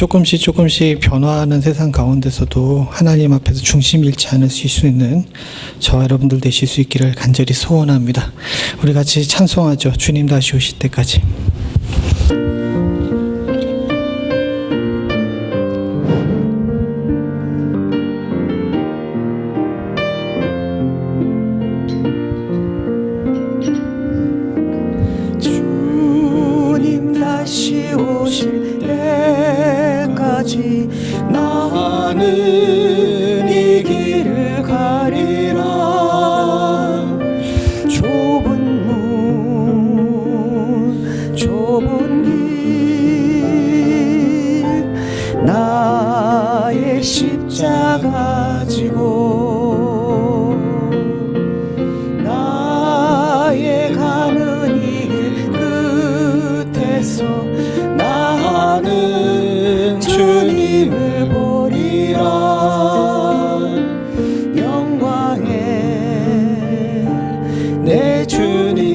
조금씩 변화하는 세상 가운데서도 하나님 앞에서 중심 잃지 않으실 수 있는 저와 여러분들 되실 수 있기를 간절히 소원합니다. 우리 같이 찬송하죠. 주님 다시 오실 때까지. 주님 다시 오실 때까지 나는 이 길을 가리라. 좁은 문 좁은 길 나의 십자가 지고 나의 가는 이 길 끝에서 나는 주님을 보리라. 영광의 내 주님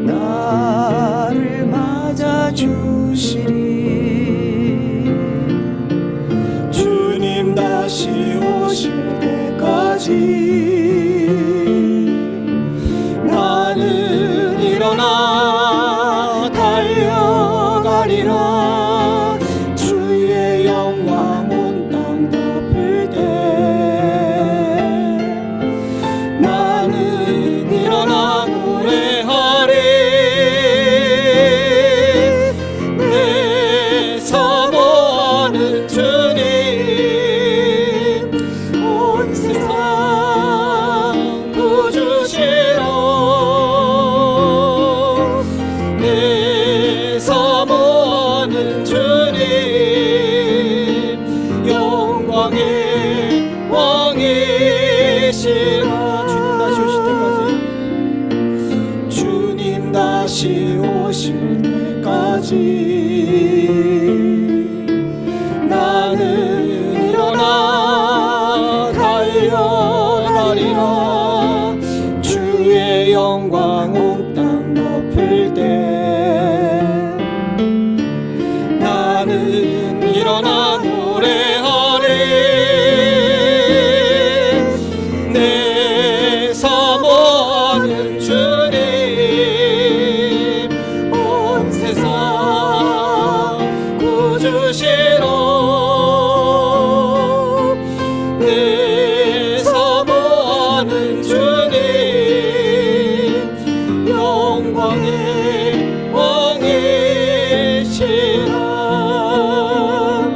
나를 맞아주시리. 주님 다시 오실 때까지 나는 일어나 달려가리라. 주의 영광 온 땅 덮을 때 나는 일어나 노래하리. 내 사모하는 주님 온 세상 구주시로. 내 사모하는 주님 영광의 왕이시라. 주님 다시 오실 때까지 나는 일어나 달려가리라. 주의 영광 온 땅 덮을 때 나는 일어나 노래하리. 내 사모하는 주님 온 세상 구주시로. 내 사모하는 주님 영광의 왕이시라.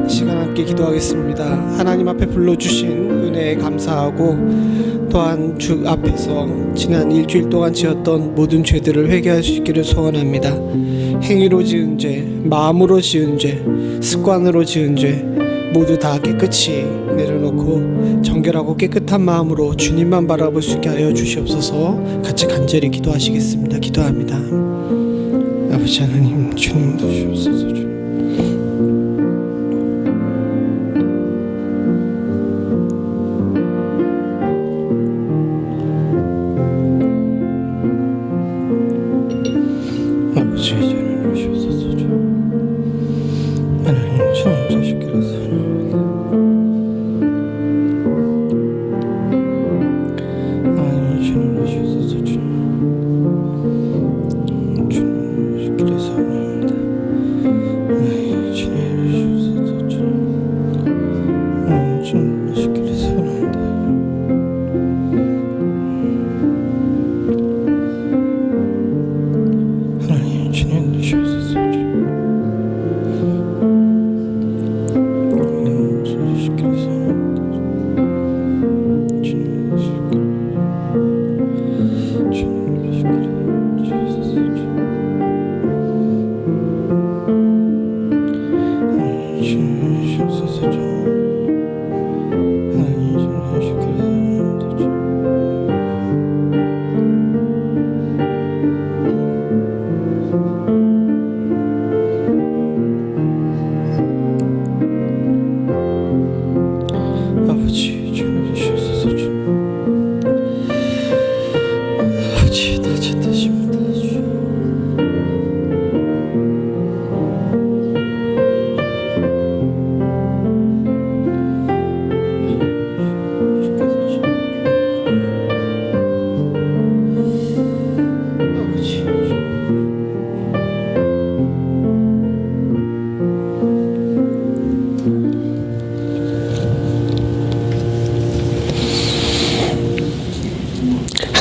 시간 함께 기도하겠습니다. 하나님 앞에 불러주신 은혜에 감사하고 또한 주 앞에서 지난 일주일 동안 지었던 모든 죄들을 회개할 수 있기를 소원합니다. 행위로 지은 죄, 마음으로 지은 죄, 습관으로 지은 죄 모두 다 깨끗이 내려놓고 정결하고 깨끗한 마음으로 주님만 바라볼 수 있게 하여 주시옵소서. 같이 간절히 기도하시겠습니다. 기도합니다. 아버지 하나님, 주님 도주옵소서. 아버지 이제는 오시옵소서. 하나님 주님 자식께로서 하나님 주님 오시옵소서. 주님 자식께로서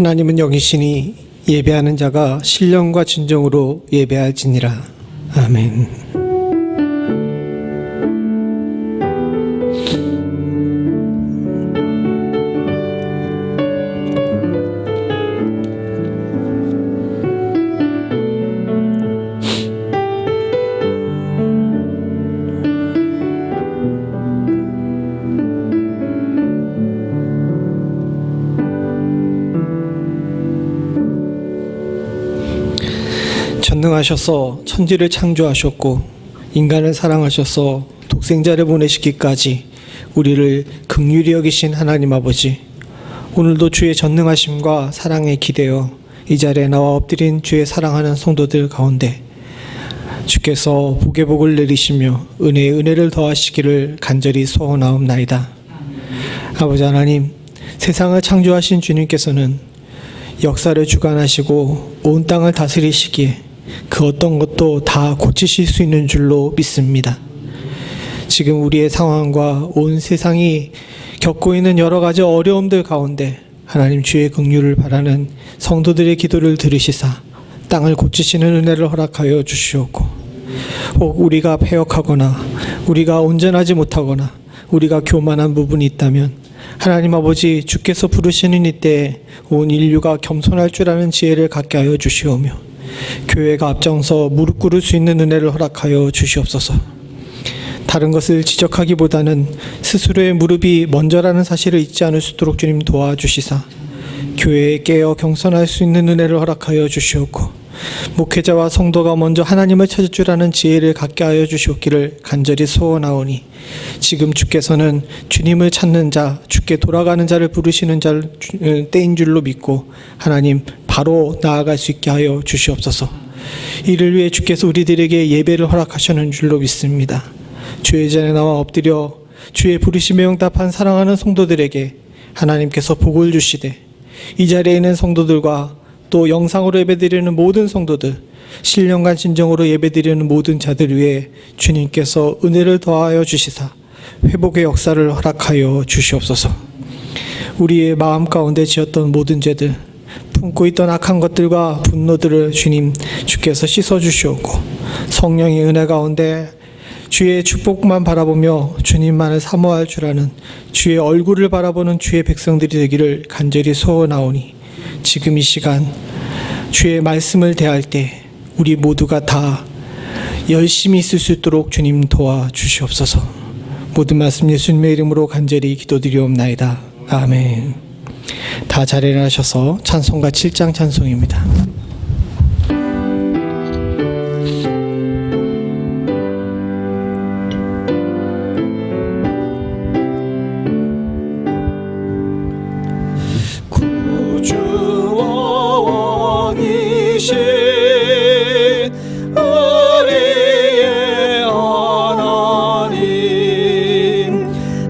하나님은 영이시니 예배하는 자가 신령과 진정으로 예배할지니라. 아멘. 전능하셔서 천지를 창조하셨고 인간을 사랑하셔서 독생자를 보내시기까지 우리를 긍휼히 여기신 하나님 아버지, 오늘도 주의 전능하심과 사랑에 기대어 이 자리에 나와 엎드린 주의 사랑하는 성도들 가운데 주께서 복의 복을 내리시며 은혜의 은혜를 더하시기를 간절히 소원하옵나이다. 아버지 하나님, 세상을 창조하신 주님께서는 역사를 주관하시고 온 땅을 다스리시기에 그 어떤 것도 다 고치실 수 있는 줄로 믿습니다. 지금 우리의 상황과 온 세상이 겪고 있는 여러 가지 어려움들 가운데 하나님 주의 긍휼을 바라는 성도들의 기도를 들으시사 땅을 고치시는 은혜를 허락하여 주시옵고, 혹 우리가 패역하거나 우리가 온전하지 못하거나 우리가 교만한 부분이 있다면 하나님 아버지, 주께서 부르시는 이때에 온 인류가 겸손할 줄 아는 지혜를 갖게 하여 주시오며 교회가 앞장서 무릎 꿇을 수 있는 은혜를 허락하여 주시옵소서. 다른 것을 지적하기보다는 스스로의 무릎이 먼저라는 사실을 잊지 않을 수 있도록 주님 도와주시사 교회에 깨어 경선할 수 있는 은혜를 허락하여 주시옵고, 목회자와 성도가 먼저 하나님을 찾을 줄 아는 지혜를 갖게 하여 주시옵기를 간절히 소원하오니, 지금 주께서는 주님을 찾는 자, 주께 돌아가는 자를 부르시는 때인 줄로 믿고 하나님 바로 나아갈 수 있게 하여 주시옵소서. 이를 위해 주께서 우리들에게 예배를 허락하시는 줄로 믿습니다. 주의 전에 나와 엎드려 주의 부르심에 응답한 사랑하는 성도들에게 하나님께서 복을 주시되, 이 자리에 있는 성도들과 또 영상으로 예배드리는 모든 성도들, 신령과 진정으로 예배드리는 모든 자들 위해 주님께서 은혜를 더하여 주시사 회복의 역사를 허락하여 주시옵소서. 우리의 마음 가운데 지었던 모든 죄들, 품고 있던 악한 것들과 분노들을 주께서 씻어주시옵고, 성령의 은혜 가운데 주의 축복만 바라보며 주님만을 사모할 줄 아는 주의 얼굴을 바라보는 주의 백성들이 되기를 간절히 소원하오니, 지금 이 시간 주의 말씀을 대할 때 우리 모두가 다 열심히 있을 수 있도록 주님 도와주시옵소서. 모든 말씀 예수님의 이름으로 간절히 기도드리옵나이다. 아멘. 다 잘 일어나셔서 찬송가 7장 찬송입니다. 우리의 하나님,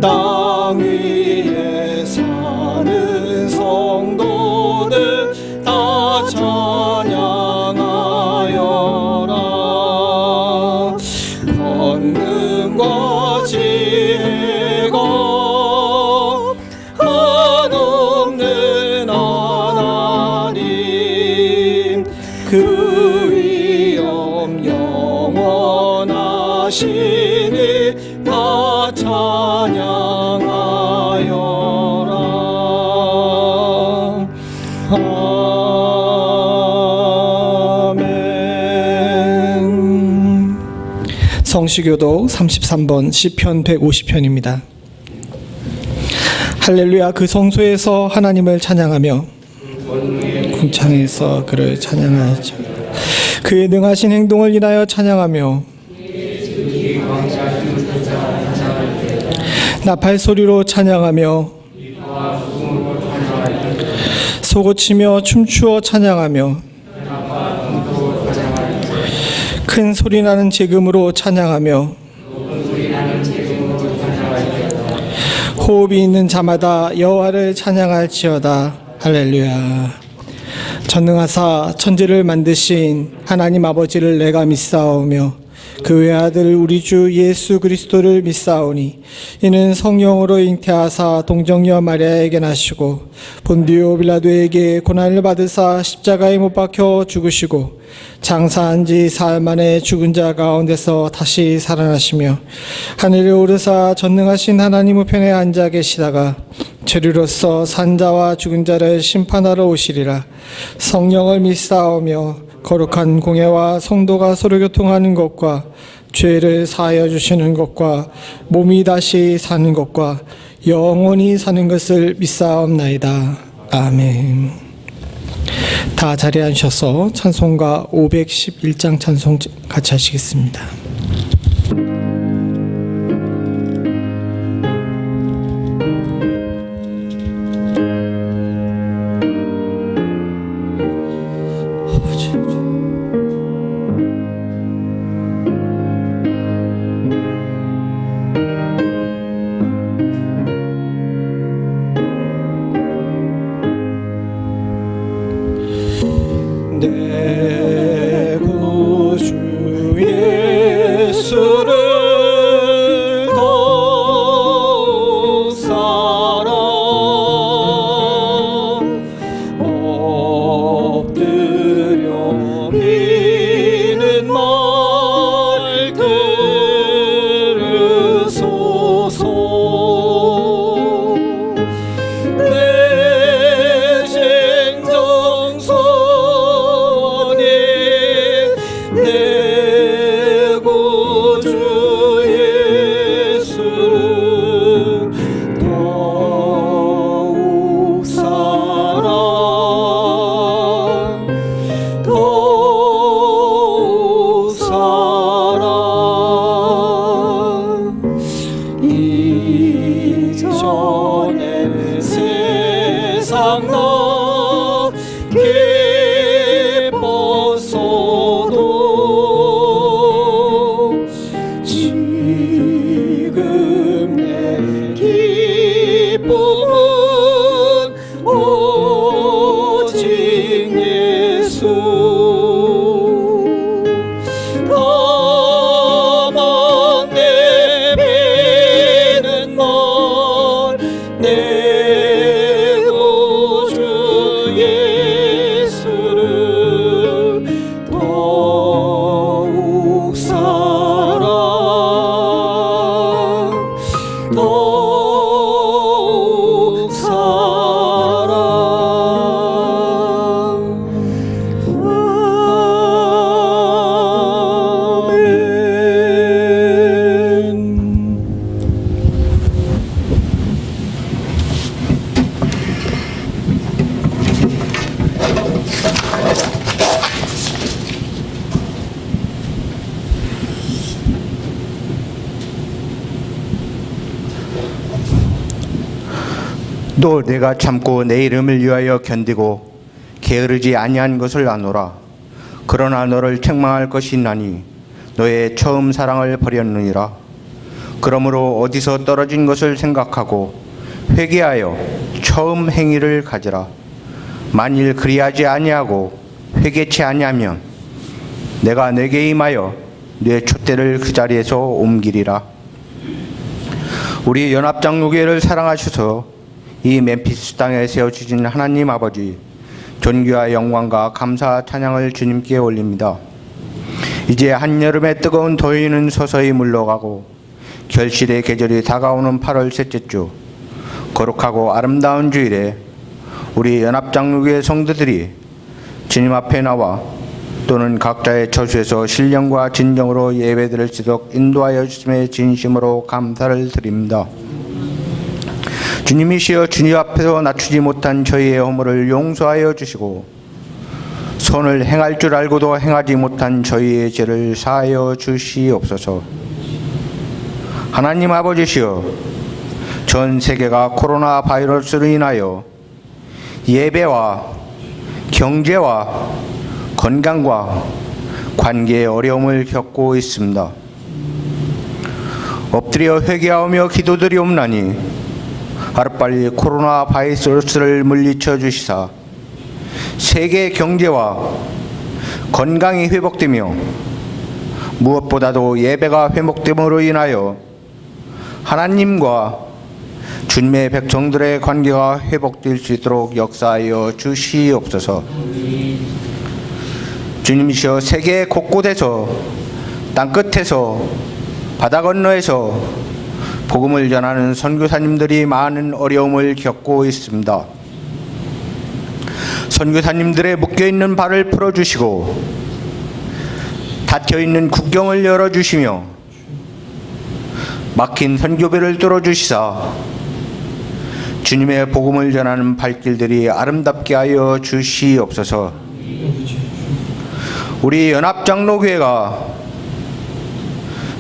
땅 위에 사는 성도들 다 찬양하여라. 권능과 지혜가 한없는 하나님, 그 위엄 영원하시니 다 찬양하여라. 아멘. 성시교독 33번 시편 150편입니다. 할렐루야. 그 성소에서 하나님을 찬양하며 궁창에서 그를 찬양하죠. 그의 능하신 행동을 인하여 찬양하며 나팔 소리로 찬양하며 소고치며 춤추어 찬양하며 큰 소리나는 제금으로 찬양하며 호흡이 있는 자마다 여호와를 찬양할지어다. 할렐루야. 전능하사 천지를 만드신 하나님 아버지를 내가 믿사오며 그 외아들 우리 주 예수 그리스도를 믿사오니 이는 성령으로 잉태하사 동정녀 마리아에게 나시고 본디오 빌라도에게 고난을 받으사 십자가에 못 박혀 죽으시고 장사한 지 사흘 만에 죽은 자 가운데서 다시 살아나시며 하늘에 오르사 전능하신 하나님 우편에 앉아 계시다가 저리로서 산자와 죽은 자를 심판하러 오시리라. 성령을 믿사오며 거룩한 공예와 성도가 서로 교통하는 것과 죄를 사하여 주시는 것과 몸이 다시 사는 것과 영원히 사는 것을 믿사옵나이다. 아멘. 다 자리에 앉으셔서 찬송가 511장 찬송 같이 하시겠습니다. 내 구주 예수를 더욱 사랑 엎드려 비는 말 들으소서. 내 생정선이 내 구주 예수를 더욱 사랑 더욱 사랑 이전에 세상 나 기뻤어도 지금 내 기쁨은 오직 예수. 다만 내비는 널 내 구주 예수를 더욱 사랑 더욱 사랑. 아멘. 또 내가 참고 내 이름을 위하여 견디고 게으르지 아니한 것을 아노라. 그러나 너를 책망할 것이 있나니 너의 처음 사랑을 버렸느니라. 그러므로 어디서 떨어진 것을 생각하고 회개하여 처음 행위를 가지라. 만일 그리하지 아니하고 회개치 아니하면 내가 내게 임하여 네 촛대를 그 자리에서 옮기리라. 우리 연합장로교회를 사랑하셔서 이 멤피스 땅에 세워주신 하나님 아버지, 존귀와 영광과 감사 찬양을 주님께 올립니다. 이제 한여름의 뜨거운 더위는 서서히 물러가고 결실의 계절이 다가오는 8월 셋째 주, 거룩하고 아름다운 주일에 우리 연합장로교회 성도들이 주님 앞에 나와 또는 각자의 처소에서 신령과 진정으로 예배드릴 수 있도록 인도하여 주심에 진심으로 감사를 드립니다. 주님이시여 주님 앞에서 낮추지 못한 저희의 허물을 용서하여 주시고 선을 행할 줄 알고도 행하지 못한 저희의 죄를 사하여 주시옵소서. 하나님 아버지시여, 전 세계가 코로나 바이러스로 인하여 예배와 경제와 건강과 관계의 어려움을 겪고 있습니다. 엎드려 회개하며 기도드리옵나니 하루빨리 코로나 바이러스를 물리쳐 주시사 세계 경제와 건강이 회복되며 무엇보다도 예배가 회복됨으로 인하여 하나님과 주님의 백성들의 관계가 회복될 수 있도록 역사하여 주시옵소서. 주님이시여 세계 곳곳에서 땅끝에서 바다 건너에서 복음을 전하는 선교사님들이 많은 어려움을 겪고 있습니다. 선교사님들의 묶여있는 발을 풀어주시고 닫혀있는 국경을 열어주시며 막힌 선교배를 뚫어주시사 주님의 복음을 전하는 발길들이 아름답게 하여 주시옵소서. 우리 연합장로교회가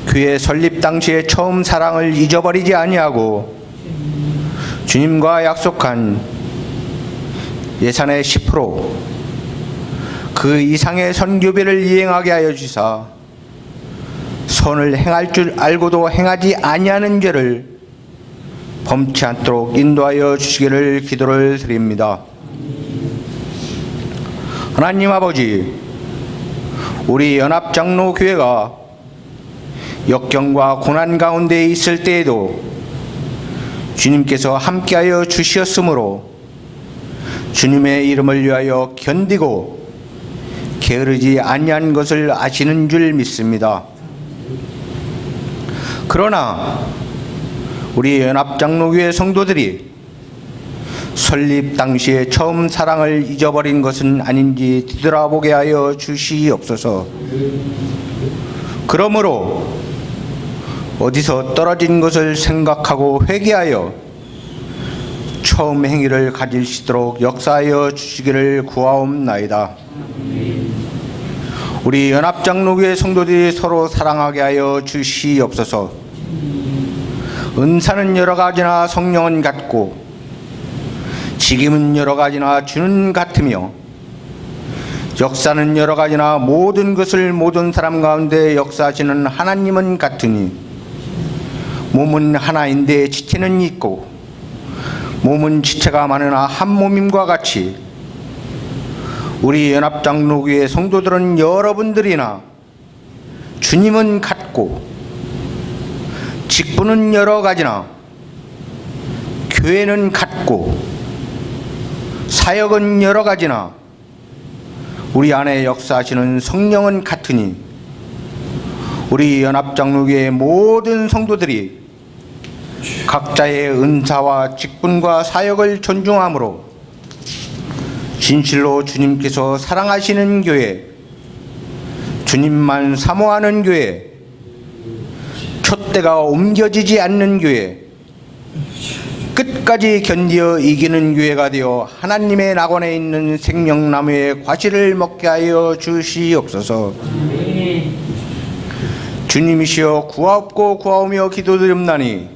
교회 설립 당시에 처음 사랑을 잊어버리지 아니하고 주님과 약속한 예산의 10% 그 이상의 선교비를 이행하게 하여 주사 선을 행할 줄 알고도 행하지 아니하는 죄를 범치 않도록 인도하여 주시기를 기도를 드립니다. 하나님 아버지, 우리 연합장로교회가 역경과 고난 가운데 있을 때에도 주님께서 함께하여 주시었으므로 주님의 이름을 위하여 견디고 게으르지 아니한 것을 아시는 줄 믿습니다. 그러나 우리 연합장로교회 성도들이 설립 당시에 처음 사랑을 잊어버린 것은 아닌지 뒤돌아보게 하여 주시옵소서. 그러므로 어디서 떨어진 것을 생각하고 회개하여 처음 행위를 가질 수 있도록 역사하여 주시기를 구하옵나이다. 우리 연합장로교회 성도들이 서로 사랑하게 하여 주시옵소서. 은사는 여러 가지나 성령은 같고 직임은 여러 가지나 주는 같으며 역사는 여러 가지나 모든 것을 모든 사람 가운데 역사하시는 하나님은 같으니 몸은 하나인데 지체는 있고 몸은 지체가 많으나 한 몸임과 같이 우리 연합장로교회 성도들은 여러분들이나 주님은 같고 직분은 여러 가지나 교회는 같고 사역은 여러 가지나 우리 안에 역사하시는 성령은 같으니 우리 연합장로교회 모든 성도들이 각자의 은사와 직분과 사역을 존중함으로 진실로 주님께서 사랑하시는 교회, 주님만 사모하는 교회, 촛대가 옮겨지지 않는 교회, 끝까지 견디어 이기는 교회가 되어 하나님의 낙원에 있는 생명나무의 과실을 먹게 하여 주시옵소서. 주님이시여 구하옵고 구하오며 기도드립나니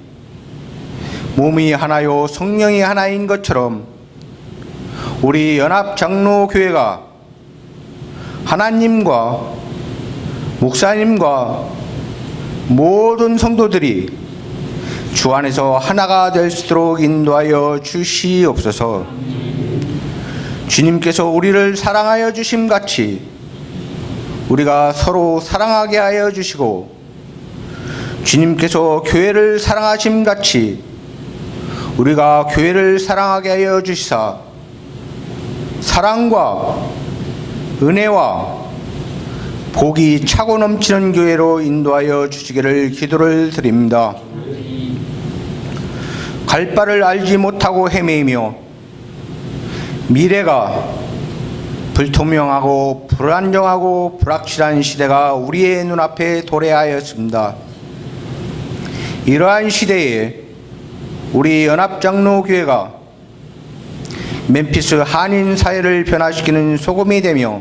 몸이 하나요 성령이 하나인 것처럼 우리 연합장로교회가 하나님과 목사님과 모든 성도들이 주 안에서 하나가 될 수 있도록 인도하여 주시옵소서. 주님께서 우리를 사랑하여 주심같이 우리가 서로 사랑하게 하여 주시고 주님께서 교회를 사랑하심같이 우리가 교회를 사랑하게 하여 주시사 사랑과 은혜와 복이 차고 넘치는 교회로 인도하여 주시기를 기도를 드립니다. 갈 바를 알지 못하고 헤매이며 미래가 불투명하고 불안정하고 불확실한 시대가 우리의 눈앞에 도래하였습니다. 이러한 시대에 우리 연합장로교회가 멤피스 한인 사회를 변화시키는 소금이 되며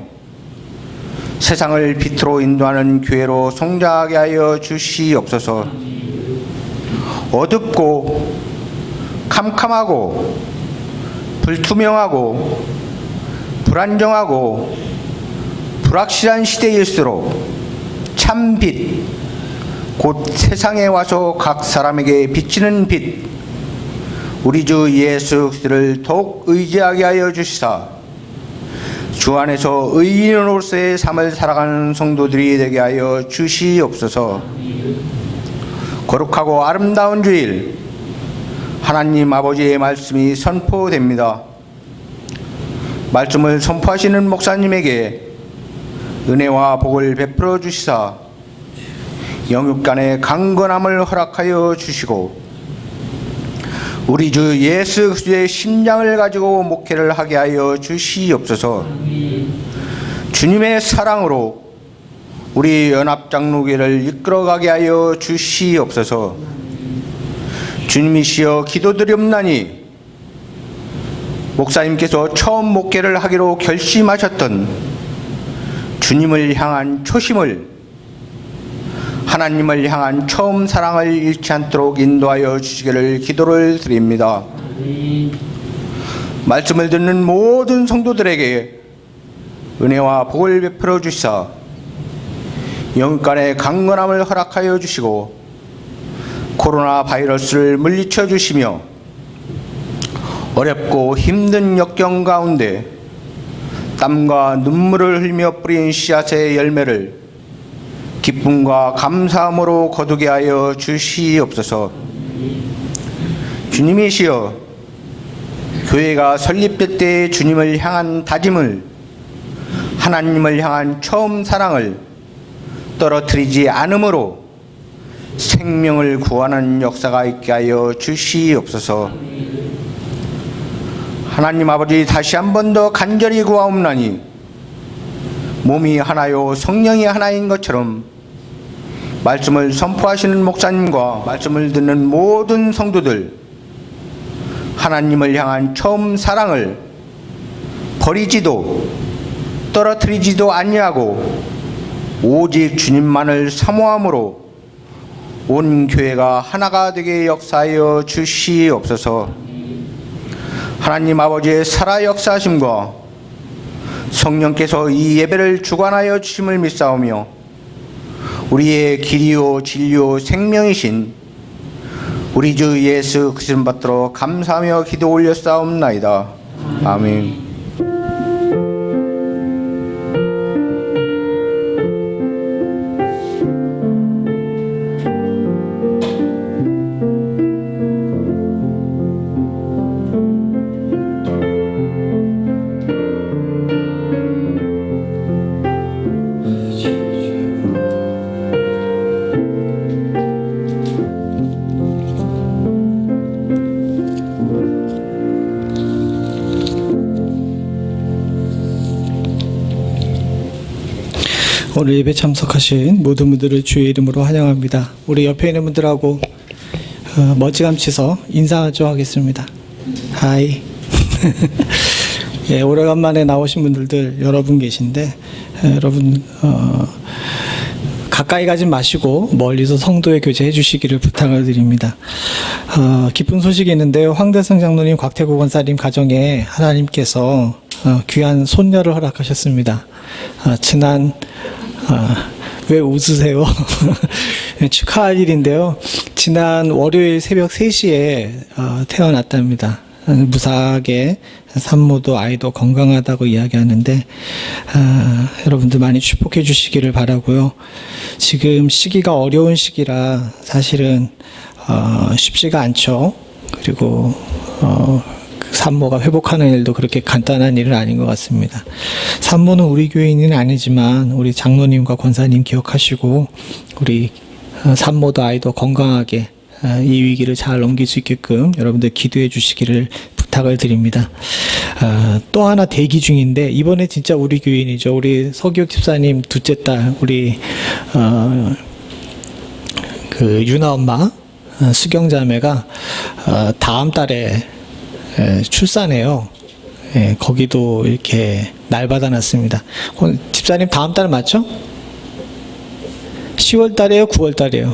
세상을 빛으로 인도하는 교회로 성장하게 하여 주시옵소서. 어둡고 캄캄하고 불투명하고 불안정하고 불확실한 시대일수록 참 빛, 곧 세상에 와서 각 사람에게 비치는 빛, 우리 주 예수 그리스도를 더욱 의지하게 하여 주시사 주 안에서 의인으로서의 삶을 살아가는 성도들이 되게 하여 주시옵소서. 거룩하고 아름다운 주일, 하나님 아버지의 말씀이 선포됩니다. 말씀을 선포하시는 목사님에게 은혜와 복을 베풀어 주시사 영육간의 강건함을 허락하여 주시고 우리 주 예수 그리스도의 심장을 가지고 목회를 하게 하여 주시옵소서. 주님의 사랑으로 우리 연합장로교회를 이끌어가게 하여 주시옵소서. 주님이시여 기도드리옵나니 목사님께서 처음 목회를 하기로 결심하셨던 주님을 향한 초심을, 하나님을 향한 처음 사랑을 잃지 않도록 인도하여 주시기를 기도를 드립니다. 말씀을 듣는 모든 성도들에게 은혜와 복을 베풀어 주시사 영간의 강건함을 허락하여 주시고 코로나 바이러스를 물리쳐 주시며 어렵고 힘든 역경 가운데 땀과 눈물을 흘며 뿌린 씨앗의 열매를 기쁨과 감사함으로 거두게 하여 주시옵소서. 주님이시여 교회가 설립될 때 주님을 향한 다짐을, 하나님을 향한 처음 사랑을 떨어뜨리지 않으므로 생명을 구하는 역사가 있게 하여 주시옵소서. 하나님 아버지, 다시 한 번 더 간절히 구하옵나니 몸이 하나요 성령이 하나인 것처럼 말씀을 선포하시는 목사님과 말씀을 듣는 모든 성도들, 하나님을 향한 처음 사랑을 버리지도 떨어뜨리지도 아니하고 오직 주님만을 사모함으로 온 교회가 하나가 되게 역사하여 주시옵소서. 하나님 아버지의 살아 역사하심과 성령께서 이 예배를 주관하여 주심을 믿사오며 우리의 길이요 진리요 생명이신 우리 주 예수 그리스도 받들어 감사하며 기도 올렸사옵나이다. 아멘. 오늘 예배 참석하신 모든 분들을 주의 이름으로 환영합니다. 우리 옆에 있는 분들하고 멋지감치서 인사 좀 하겠습니다. 하이. 예, 오래간만에 나오신 분들들 여러분 계신데 여러분 가까이 가지 마시고 멀리서 성도의 교제해 주시기를 부탁을 드립니다. 기쁜 소식이 있는데요. 황대성 장로님, 곽태구 권사님 가정에 하나님께서 귀한 손녀를 허락하셨습니다. 지난 왜 웃으세요? 축하할 일인데요. 지난 월요일 새벽 3시에 태어났답니다. 무사하게 산모도 아이도 건강하다고 이야기하는데 여러분들 많이 축복해 주시기를 바라고요. 지금 시기가 어려운 시기라 사실은 쉽지가 않죠. 그리고 산모가 회복하는 일도 그렇게 간단한 일은 아닌 것 같습니다. 산모는 우리 교인은 아니지만 우리 장로님과 권사님 기억하시고 우리 산모도 아이도 건강하게 이 위기를 잘 넘길 수 있게끔 여러분들 기도해 주시기를 부탁을 드립니다. 또 하나 대기 중인데 이번에 진짜 우리 교인이죠. 우리 서기옥 집사님 둘째 딸 우리 그 유나 엄마 수경자매가 다음 달에 출산해요. 예, 거기도 이렇게 날 받아놨습니다. 집사님 다음 달 맞죠? 10월 달이에요? 9월 달이에요?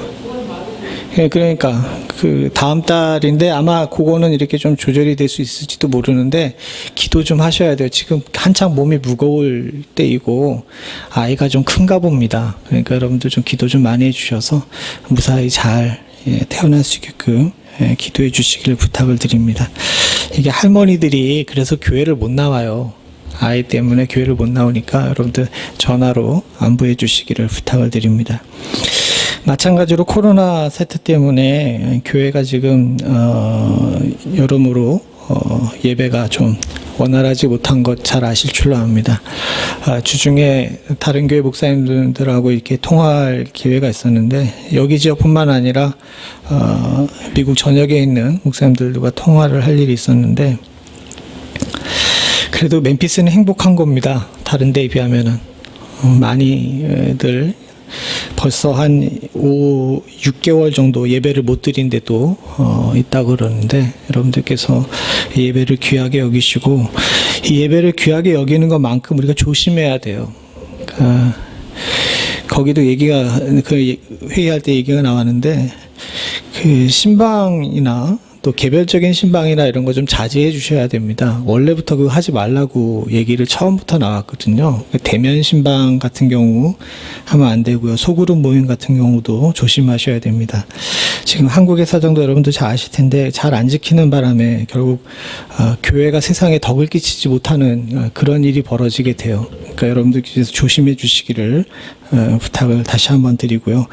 예, 그러니까 그 다음 달인데 아마 그거는 이렇게 좀 조절이 될 수 있을지도 모르는데 기도 좀 하셔야 돼요. 지금 한창 몸이 무거울 때이고 아이가 좀 큰가 봅니다. 그러니까 여러분들 좀 기도 좀 많이 해주셔서 무사히 잘 태어날 수 있게끔 기도해 주시기를 부탁을 드립니다. 이게 할머니들이 그래서 교회를 못 나와요. 아이 때문에 교회를 못 나오니까 여러분들 전화로 안부해 주시기를 부탁을 드립니다. 마찬가지로 코로나 사태 때문에 교회가 지금 여러모로 예배가 좀 원활하지 못한 것 잘 아실 줄로 압니다. 주중에 다른 교회 목사님들하고 이렇게 통화할 기회가 있었는데 여기 지역뿐만 아니라 미국 전역에 있는 목사님들과 통화를 할 일이 있었는데 그래도 멤피스는 행복한 겁니다. 다른 데에 비하면은 많이들 벌써 한 6개월 정도 예배를 못 드린 데도 있다고 그러는데 여러분들께서 이 예배를 귀하게 여기시고 이 예배를 귀하게 여기는 것만큼 우리가 조심해야 돼요. 거기도 얘기가 그 회의할 때 얘기가 나왔는데 그 신방이나 또 개별적인 신방이나 이런 거 좀 자제해 주셔야 됩니다. 원래부터 그거 하지 말라고 얘기를 처음부터 나왔거든요. 대면 신방 같은 경우 하면 안 되고요. 소그룹 모임 같은 경우도 조심하셔야 됩니다. 지금 한국의 사정도 여러분들 잘 아실 텐데 잘 안 지키는 바람에 결국 교회가 세상에 덕을 끼치지 못하는 그런 일이 벌어지게 돼요. 그러니까 여러분들께서 조심해 주시기를 부탁을 다시 한번 드리고요.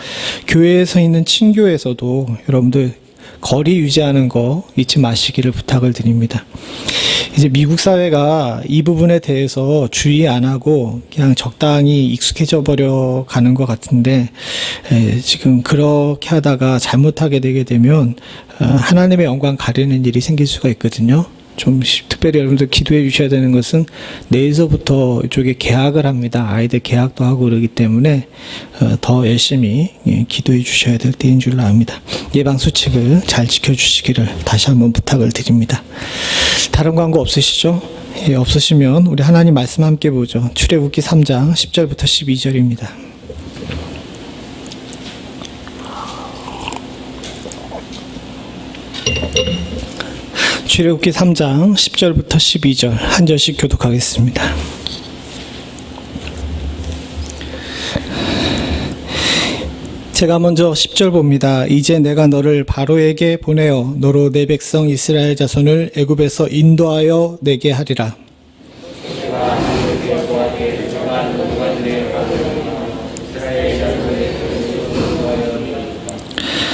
교회에서 있는 친교에서도 여러분들 거리 유지하는 거 잊지 마시기를 부탁을 드립니다. 이제 미국 사회가 이 부분에 대해서 주의 안 하고 그냥 적당히 익숙해져 버려 가는 것 같은데 지금 그렇게 하다가 잘못하게 되게 되면 하나님의 영광 가리는 일이 생길 수가 있거든요. 좀 특별히 여러분들 기도해 주셔야 되는 것은 내일서부터 이쪽에 개학을 합니다. 아이들 개학도 하고 그러기 때문에 더 열심히 기도해 주셔야 될 때인 줄로 압니다. 예방수칙을 잘 지켜주시기를 다시 한번 부탁을 드립니다. 다른 광고 없으시죠? 예, 없으시면 우리 하나님 말씀 함께 보죠. 출애굽기 3장 10절부터 12절입니다. 출애굽기 3장 10절부터 12절 한 절씩 교독하겠습니다. 제가 먼저 10절 봅니다. 이제 내가 너를 바로에게 보내어 너로 내 백성 이스라엘 자손을 애굽에서 인도하여 내게 하리라.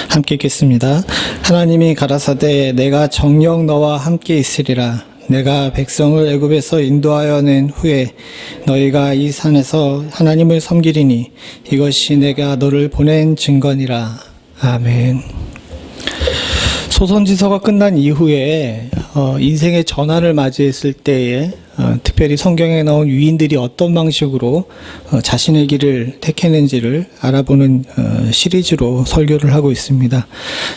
함께 읽겠습니다. 하나님이 가라사대 내가 정녕 너와 함께 있으리라. 내가 백성을 애굽에서 인도하여 낸 후에 너희가 이 산에서 하나님을 섬기리니 이것이 내가 너를 보낸 증거니라. 아멘. 소선지서가 끝난 이후에 인생의 전환을 맞이했을 때에 특별히 성경에 나온 유인들이 어떤 방식으로 자신의 길을 택했는지를 알아보는 시리즈로 설교를 하고 있습니다.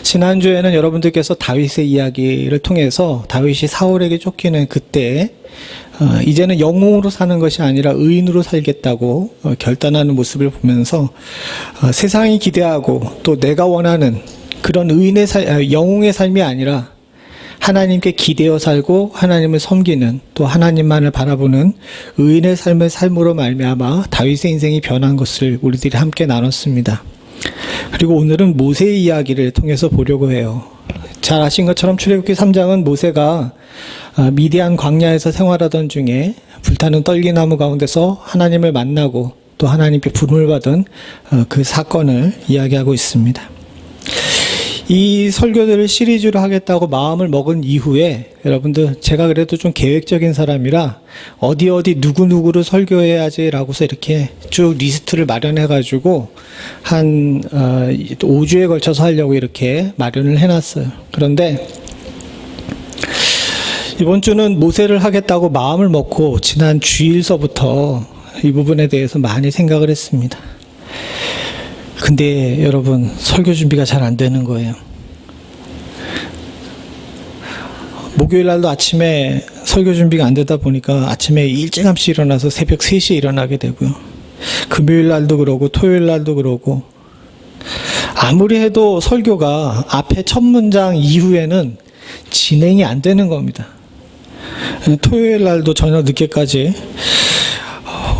지난주에는 여러분들께서 다윗의 이야기를 통해서 다윗이 사울에게 쫓기는 그때 이제는 영웅으로 사는 것이 아니라 의인으로 살겠다고 결단하는 모습을 보면서 세상이 기대하고 또 내가 원하는 그런 영웅의 삶이 아니라 하나님께 기대어 살고 하나님을 섬기는 또 하나님만을 바라보는 의인의 삶으로 말미암아 다윗의 인생이 변한 것을 우리들이 함께 나눴습니다. 그리고 오늘은 모세의 이야기를 통해서 보려고 해요. 잘 아신 것처럼 출애굽기 3장은 모세가 미디안 광야에서 생활하던 중에 불타는 떨기나무 가운데서 하나님을 만나고 또 하나님께 부름을 받은 그 사건을 이야기하고 있습니다. 이 설교들을 시리즈로 하겠다고 마음을 먹은 이후에 여러분들 제가 그래도 좀 계획적인 사람이라 어디 누구누구를 설교해야지라고서 이렇게 쭉 리스트를 마련해 가지고 한 5주에 걸쳐서 하려고 이렇게 마련을 해놨어요. 그런데 이번 주는 모세를 하겠다고 마음을 먹고 지난 주일서부터 이 부분에 대해서 많이 생각을 했습니다. 근데 여러분 설교 준비가 잘 안 되는 거예요. 목요일 날도 아침에 설교 준비가 안 되다 보니까 아침에 일찌감치 일어나서 새벽 3시에 일어나게 되고요. 금요일 날도 그러고 토요일 날도 그러고 아무리 해도 설교가 앞에 첫 문장 이후에는 진행이 안 되는 겁니다. 토요일 날도 저녁 늦게까지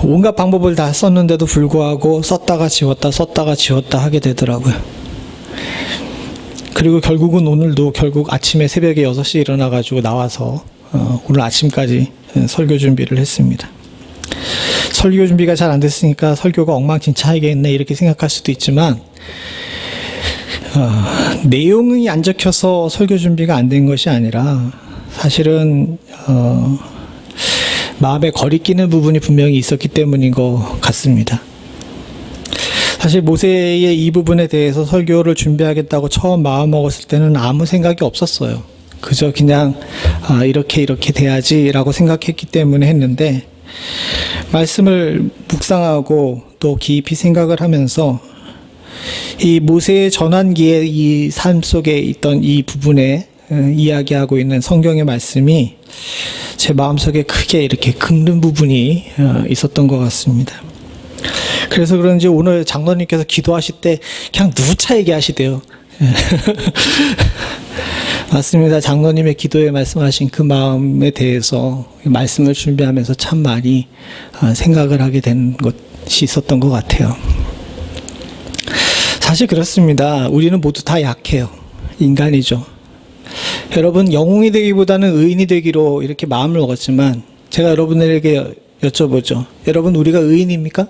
온갖 방법을 다 썼는데도 불구하고 썼다가 지웠다 하게 되더라고요. 그리고 결국은 오늘도 결국 아침에 새벽에 6시에 일어나가지고 나와서 오늘 아침까지 설교 준비를 했습니다. 설교 준비가 잘 안 됐으니까 설교가 엉망진창이겠네 이렇게 생각할 수도 있지만 내용이 안 적혀서 설교 준비가 안 된 것이 아니라 사실은 마음에 거리끼는 부분이 분명히 있었기 때문인 것 같습니다. 사실 모세의 이 부분에 대해서 설교를 준비하겠다고 처음 마음먹었을 때는 아무 생각이 없었어요. 그저 그냥 이렇게 돼야지라고 생각했기 때문에 했는데 말씀을 묵상하고 또 깊이 생각을 하면서 이 모세의 전환기의 이 삶 속에 있던 이 부분에 이야기하고 있는 성경의 말씀이 제 마음속에 크게 이렇게 긁는 부분이 있었던 것 같습니다. 그래서 그런지 오늘 장로님께서 기도하실 때 그냥 누차 얘기하시대요. 맞습니다. 장로님의 기도에 말씀하신 그 마음에 대해서 말씀을 준비하면서 참 많이 생각을 하게 된 것이 있었던 것 같아요. 사실 그렇습니다. 우리는 모두 다 약해요. 인간이죠. 여러분 영웅이 되기보다는 의인이 되기로 이렇게 마음을 먹었지만 제가 여러분에게 여쭤보죠. 여러분 우리가 의인입니까?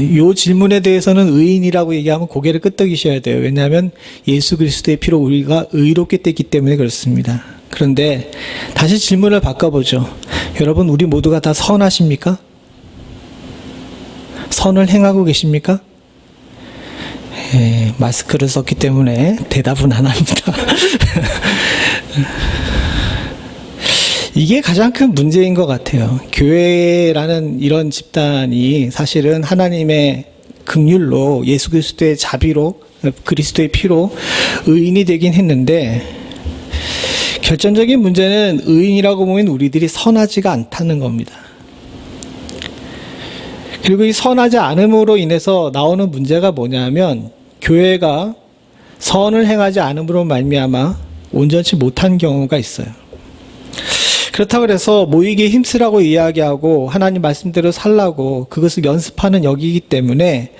이 질문에 대해서는 의인이라고 얘기하면 고개를 끄덕이셔야 돼요. 왜냐하면 예수 그리스도의 피로 우리가 의롭게 됐기 때문에 그렇습니다. 그런데 다시 질문을 바꿔보죠. 여러분 우리 모두가 다 선하십니까? 선을 행하고 계십니까? 마스크를 썼기 때문에 대답은 안 합니다. 이게 가장 큰 문제인 것 같아요. 교회라는 이런 집단이 사실은 하나님의 긍휼로 예수 그리스도의 자비로 그리스도의 피로 의인이 되긴 했는데 결정적인 문제는 의인이라고 보면 우리들이 선하지가 않다는 겁니다. 그리고 이 선하지 않음으로 인해서 나오는 문제가 뭐냐면 교회가 선을 행하지 않음으로 말미암아 온전치 못한 경우가 있어요. 그렇다고 해서 모이기에 힘쓰라고 이야기하고 하나님 말씀대로 살라고 그것을 연습하는 역이기 때문에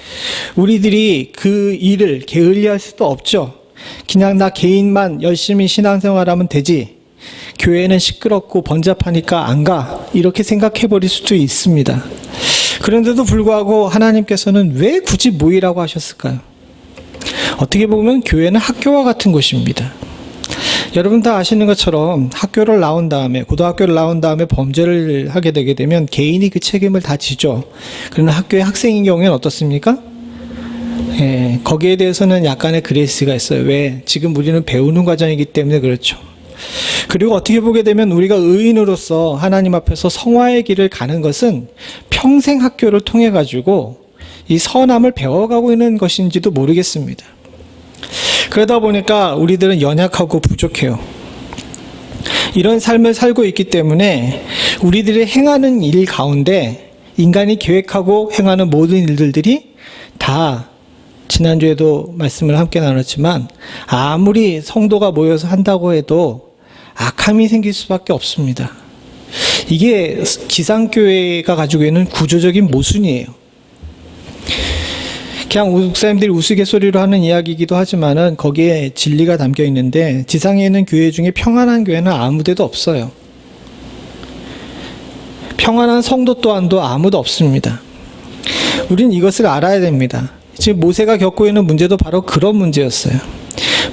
우리들이 그 일을 게을리할 수도 없죠. 그냥 나 개인만 열심히 신앙생활하면 되지 교회는 시끄럽고 번잡하니까 안 가 이렇게 생각해 버릴 수도 있습니다. 그런데도 불구하고 하나님께서는 왜 굳이 모이라고 하셨을까요? 어떻게 보면 교회는 학교와 같은 곳입니다. 여러분 다 아시는 것처럼 학교를 나온 다음에 고등학교를 나온 다음에 범죄를 하게 되게 되면 개인이 그 책임을 다 지죠. 그러나 학교의 학생인 경우에는 어떻습니까? 거기에 대해서는 약간의 그레이스가 있어요. 왜? 지금 우리는 배우는 과정이기 때문에 그렇죠. 그리고 어떻게 보게 되면 우리가 의인으로서 하나님 앞에서 성화의 길을 가는 것은 평생 학교를 통해 가지고 이 선함을 배워가고 있는 것인지도 모르겠습니다. 그러다 보니까 우리들은 연약하고 부족해요. 이런 삶을 살고 있기 때문에 우리들이 행하는 일 가운데 인간이 계획하고 행하는 모든 일들이 다 지난주에도 말씀을 함께 나눴지만 아무리 성도가 모여서 한다고 해도 악함이 생길 수밖에 없습니다. 이게 지상교회가 가지고 있는 구조적인 모순이에요. 그냥 목사님들이 우스갯소리로 하는 이야기이기도 하지만은 거기에 진리가 담겨 있는데 지상에 있는 교회 중에 평안한 교회는 아무 데도 없어요. 평안한 성도 또한도 아무도 없습니다. 우린 이것을 알아야 됩니다. 지금 모세가 겪고 있는 문제도 바로 그런 문제였어요.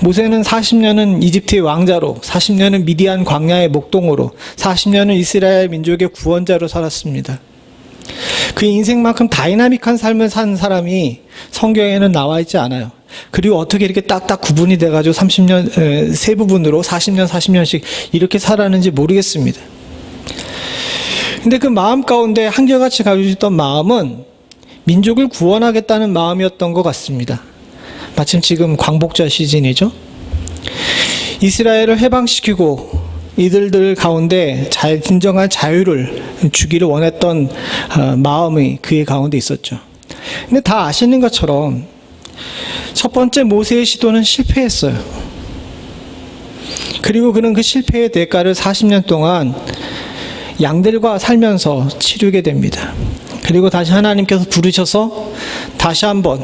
모세는 40년은 이집트의 왕자로, 40년은 미디안 광야의 목동으로, 40년은 이스라엘 민족의 구원자로 살았습니다. 그 인생만큼 다이나믹한 삶을 산 사람이 성경에는 나와 있지 않아요. 그리고 어떻게 이렇게 딱딱 구분이 돼가지고 30년, 세 부분으로 40년, 40년씩 이렇게 살았는지 모르겠습니다. 근데 그 마음 가운데 한결같이 가지고 있던 마음은 민족을 구원하겠다는 마음이었던 것 같습니다. 마침 지금 광복절 시즌이죠. 이스라엘을 해방시키고 이들들 가운데 진정한 자유를 주기를 원했던 마음이 그의 가운데 있었죠. 근데 다 아시는 것처럼 첫 번째 모세의 시도는 실패했어요. 그리고 그는 그 실패의 대가를 40년 동안 양들과 살면서 치르게 됩니다. 그리고 다시 하나님께서 부르셔서 다시 한번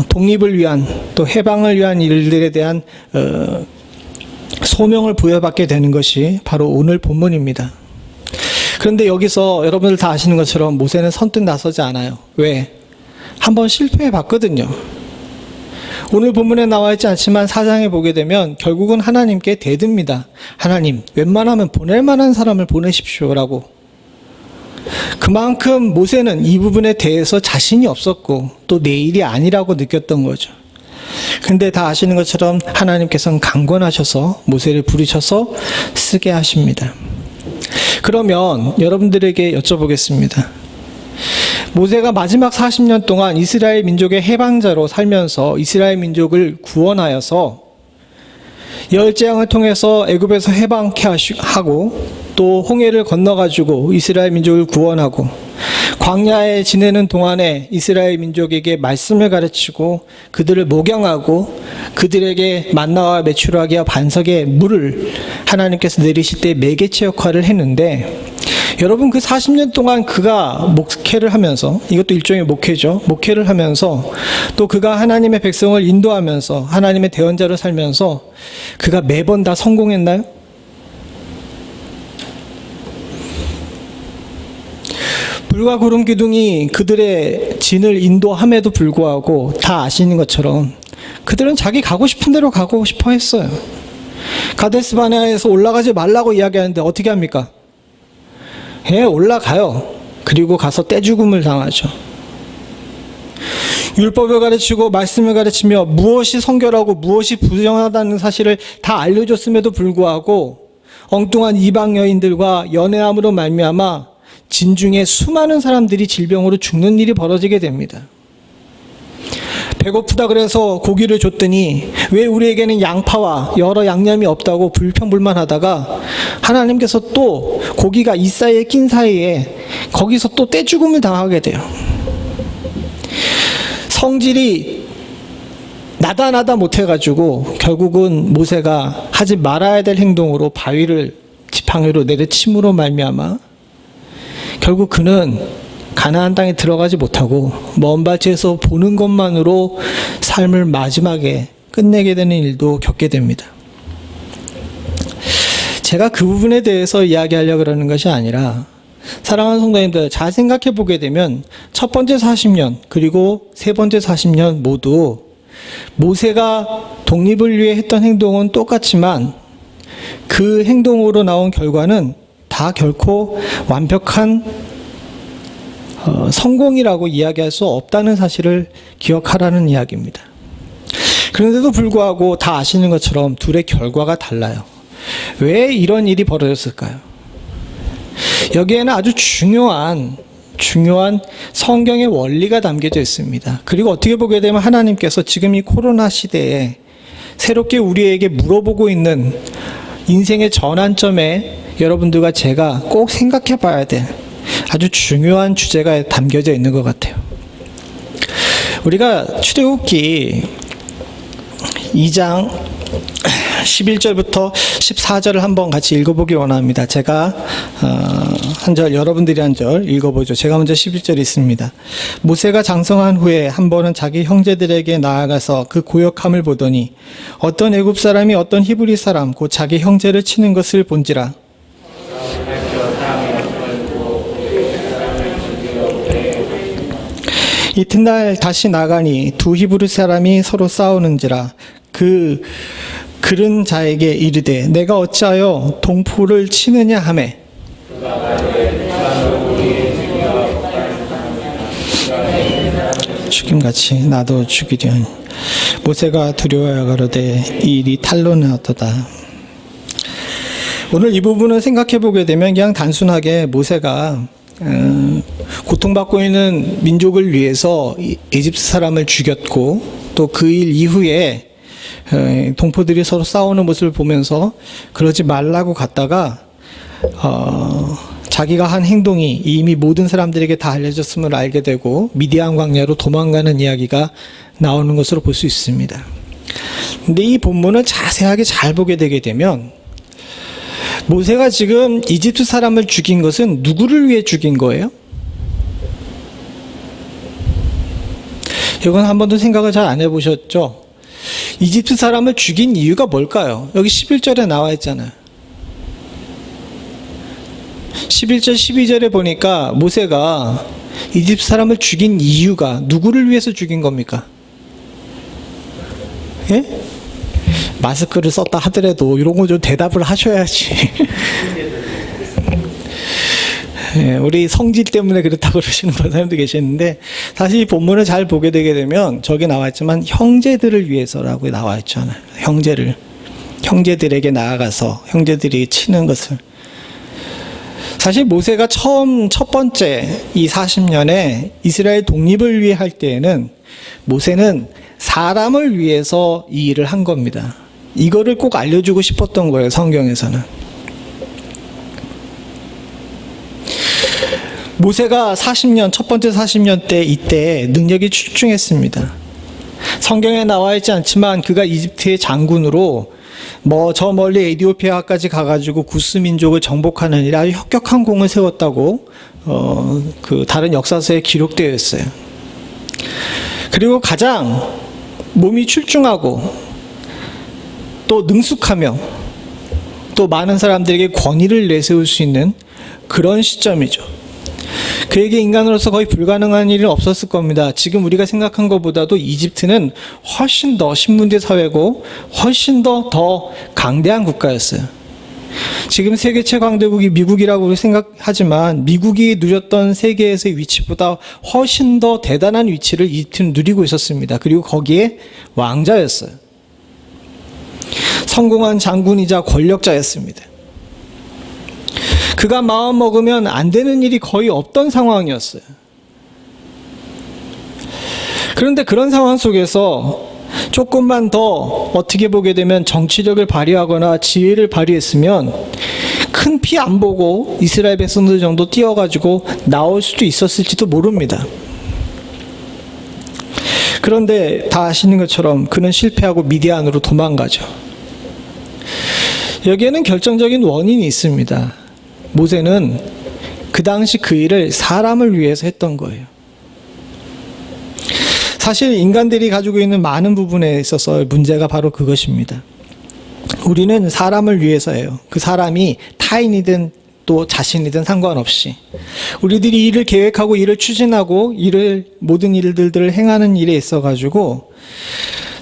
독립을 위한 또 해방을 위한 일들에 대한 소명을 부여받게 되는 것이 바로 오늘 본문입니다. 그런데 여기서 여러분들 다 아시는 것처럼 모세는 선뜻 나서지 않아요. 왜? 한번 실패해 봤거든요. 오늘 본문에 나와 있지 않지만 4장에 보게 되면 결국은 하나님께 대듭니다. 하나님, 웬만하면 보낼 만한 사람을 보내십시오라고. 그만큼 모세는 이 부분에 대해서 자신이 없었고 또 내 일이 아니라고 느꼈던 거죠. 근데 다 아시는 것처럼 하나님께서는 강권하셔서 모세를 부르셔서 쓰게 하십니다. 그러면 여러분들에게 여쭤보겠습니다. 모세가 마지막 40년 동안 이스라엘 민족의 해방자로 살면서 이스라엘 민족을 구원하여서 열재앙을 통해서 애굽에서 해방케 하고 또 홍해를 건너가지고 이스라엘 민족을 구원하고 광야에 지내는 동안에 이스라엘 민족에게 말씀을 가르치고 그들을 목양하고 그들에게 만나와 메추라기와 반석의 물을 하나님께서 내리실 때 매개체 역할을 했는데, 여러분 그 40년 동안 그가 목회를 하면서, 이것도 일종의 목회죠. 목회를 하면서 또 그가 하나님의 백성을 인도하면서 하나님의 대언자로 살면서 그가 매번 다 성공했나요? 불과 구름 기둥이 그들의 진을 인도함에도 불구하고 다 아시는 것처럼 그들은 자기 가고 싶은 대로 가고 싶어 했어요. 가데스 바네아에서 올라가지 말라고 이야기하는데 어떻게 합니까? 예, 올라가요. 그리고 가서 떼죽음을 당하죠. 율법을 가르치고 말씀을 가르치며 무엇이 성결하고 무엇이 부정하다는 사실을 다 알려줬음에도 불구하고 엉뚱한 이방 여인들과 연애함으로 말미암아 진중에 수많은 사람들이 질병으로 죽는 일이 벌어지게 됩니다. 배고프다 그래서 고기를 줬더니 왜 우리에게는 양파와 여러 양념이 없다고 불평불만하다가 하나님께서 또 고기가 이 사이에 낀 사이에 거기서 또 떼죽음을 당하게 돼요. 성질이 나다 못해가지고 결국은 모세가 하지 말아야 될 행동으로 바위를 지팡이로 내려침으로 말미암아 결국 그는 가나안 땅에 들어가지 못하고 먼 발치에서 보는 것만으로 삶을 마지막에 끝내게 되는 일도 겪게 됩니다. 제가 그 부분에 대해서 이야기하려고 그러는 것이 아니라, 사랑하는 성도님들, 잘 생각해 보게 되면 첫 번째 40년 그리고 세 번째 40년 모두 모세가 독립을 위해 했던 행동은 똑같지만 그 행동으로 나온 결과는 다 결코 완벽한 성공이라고 이야기할 수 없다는 사실을 기억하라는 이야기입니다. 그런데도 불구하고 다 아시는 것처럼 둘의 결과가 달라요. 왜 이런 일이 벌어졌을까요? 여기에는 아주 중요한 성경의 원리가 담겨져 있습니다. 그리고 어떻게 보게 되면 하나님께서 지금 이 코로나 시대에 새롭게 우리에게 물어보고 있는 인생의 전환점에 여러분들과 제가 꼭 생각해 봐야 될 아주 중요한 주제가 담겨져 있는 것 같아요. 우리가 출애굽기 2장 11절부터 14절을 한번 같이 읽어보기 원합니다. 제가 한 절, 여러분들이 한 절 읽어보죠. 제가 먼저 11절 있습니다. 모세가 장성한 후에 한 번은 자기 형제들에게 나아가서 그 고역함을 보더니 어떤 애굽 사람이 어떤 히브리 사람 곧 자기 형제를 치는 것을 본지라. 이튿날 다시 나가니 두 히브리 사람이 서로 싸우는지라. 그른 자에게 이르되 내가 어찌하여 동포를 치느냐 하매 죽임같이 나도 죽이려니. 모세가 두려워하여 가로되 이 일이 탈로 나왔도다. 오늘 이 부분을 생각해 보게 되면 그냥 단순하게 모세가 고통받고 있는 민족을 위해서 이집트 사람을 죽였고 또 그 일 이후에 동포들이 서로 싸우는 모습을 보면서 그러지 말라고 갔다가 자기가 한 행동이 이미 모든 사람들에게 다 알려졌음을 알게 되고 미디안 광야로 도망가는 이야기가 나오는 것으로 볼 수 있습니다. 근데 이 본문을 자세하게 잘 보게 되게 되면 모세가 지금 이집트 사람을 죽인 것은 누구를 위해 죽인 거예요? 이건 한 번도 생각을 잘 안 해보셨죠? 이집트 사람을 죽인 이유가 뭘까요? 여기 11절에 나와 있잖아요. 11절 12절에 보니까 모세가 이집트 사람을 죽인 이유가 누구를 위해서 죽인 겁니까? 예? 마스크를 썼다 하더라도 이런 거 좀 대답을 하셔야지. 예, 우리 성질 때문에 그렇다고 그러시는 사람도 계시는데, 사실 이 본문을 잘 보게 되게 되면 저기 나와 있지만 형제들을 위해서라고 나와 있잖아요. 형제들에게 나아가서 형제들이 치는 것을. 사실 모세가 첫 번째 이 40년에 이스라엘 독립을 위해 할 때에는 모세는 사람을 위해서 이 일을 한 겁니다. 이거를 꼭 알려주고 싶었던 거예요, 성경에서는. 모세가 첫 번째 40년 때 이때 능력이 출중했습니다. 성경에 나와 있지 않지만 그가 이집트의 장군으로 저 멀리 에디오피아까지 가가지고 구스 민족을 정복하는 일에 아주 혁혁한 공을 세웠다고 그 다른 역사서에 기록되어 있어요. 그리고 가장 몸이 출중하고 또 능숙하며 또 많은 사람들에게 권위를 내세울 수 있는 그런 시점이죠. 그에게 인간으로서 거의 불가능한 일은 없었을 겁니다. 지금 우리가 생각한 것보다도 이집트는 훨씬 더 신분제 사회고 훨씬 더 강대한 국가였어요. 지금 세계 최강대국이 미국이라고 생각하지만 미국이 누렸던 세계에서의 위치보다 훨씬 더 대단한 위치를 이집트는 누리고 있었습니다. 그리고 거기에 왕자였어요. 성공한 장군이자 권력자였습니다. 그가 마음 먹으면 안 되는 일이 거의 없던 상황이었어요. 그런데 그런 상황 속에서 조금만 더 어떻게 보게 되면 정치력을 발휘하거나 지혜를 발휘했으면 큰 피 안 보고 이스라엘 백성들 정도 뛰어가지고 나올 수도 있었을지도 모릅니다. 그런데 다 아시는 것처럼 그는 실패하고 미디안으로 도망가죠. 여기에는 결정적인 원인이 있습니다. 모세는 그 당시 그 일을 사람을 위해서 했던 거예요. 사실 인간들이 가지고 있는 많은 부분에 있어서 문제가 바로 그것입니다. 우리는 사람을 위해서 해요. 그 사람이 타인이든 또 자신이든 상관없이 우리들이 일을 계획하고 일을 추진하고 모든 일들을 행하는 일에 있어가지고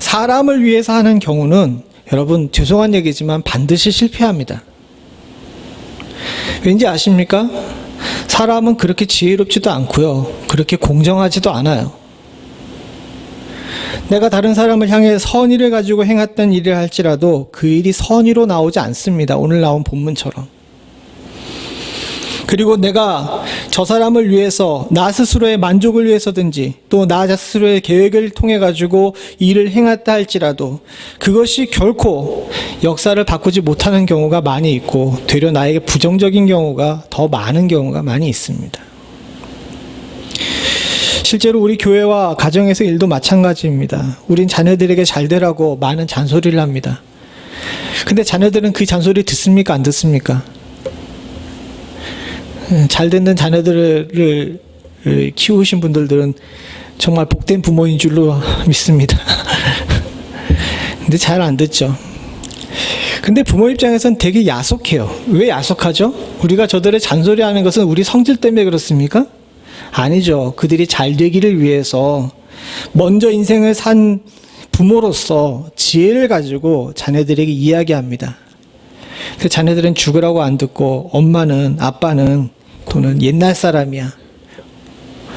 사람을 위해서 하는 경우는 여러분 죄송한 얘기지만 반드시 실패합니다. 왠지 아십니까? 사람은 그렇게 지혜롭지도 않고요. 그렇게 공정하지도 않아요. 내가 다른 사람을 향해 선의를 가지고 행했던 일을 할지라도 그 일이 선의로 나오지 않습니다. 오늘 나온 본문처럼. 그리고 내가 저 사람을 위해서 나 스스로의 만족을 위해서든지 또 나 스스로의 계획을 통해 가지고 일을 행했다 할지라도 그것이 결코 역사를 바꾸지 못하는 경우가 많이 있고 되려 나에게 부정적인 경우가 더 많은 경우가 많이 있습니다. 실제로 우리 교회와 가정에서 일도 마찬가지입니다. 우린 자녀들에게 잘 되라고 많은 잔소리를 합니다. 근데 자녀들은 그 잔소리 듣습니까? 안 듣습니까? 잘 듣는 자녀들을 키우신 분들은 정말 복된 부모인 줄로 믿습니다. 근데 잘 안 듣죠. 근데 부모 입장에서는 되게 야속해요. 왜 야속하죠? 우리가 저들의 잔소리하는 것은 우리 성질 때문에 그렇습니까? 아니죠. 그들이 잘 되기를 위해서 먼저 인생을 산 부모로서 지혜를 가지고 자녀들에게 이야기합니다. 그 자녀들은 죽으라고 안 듣고 엄마는 아빠는 또는 옛날 사람이야,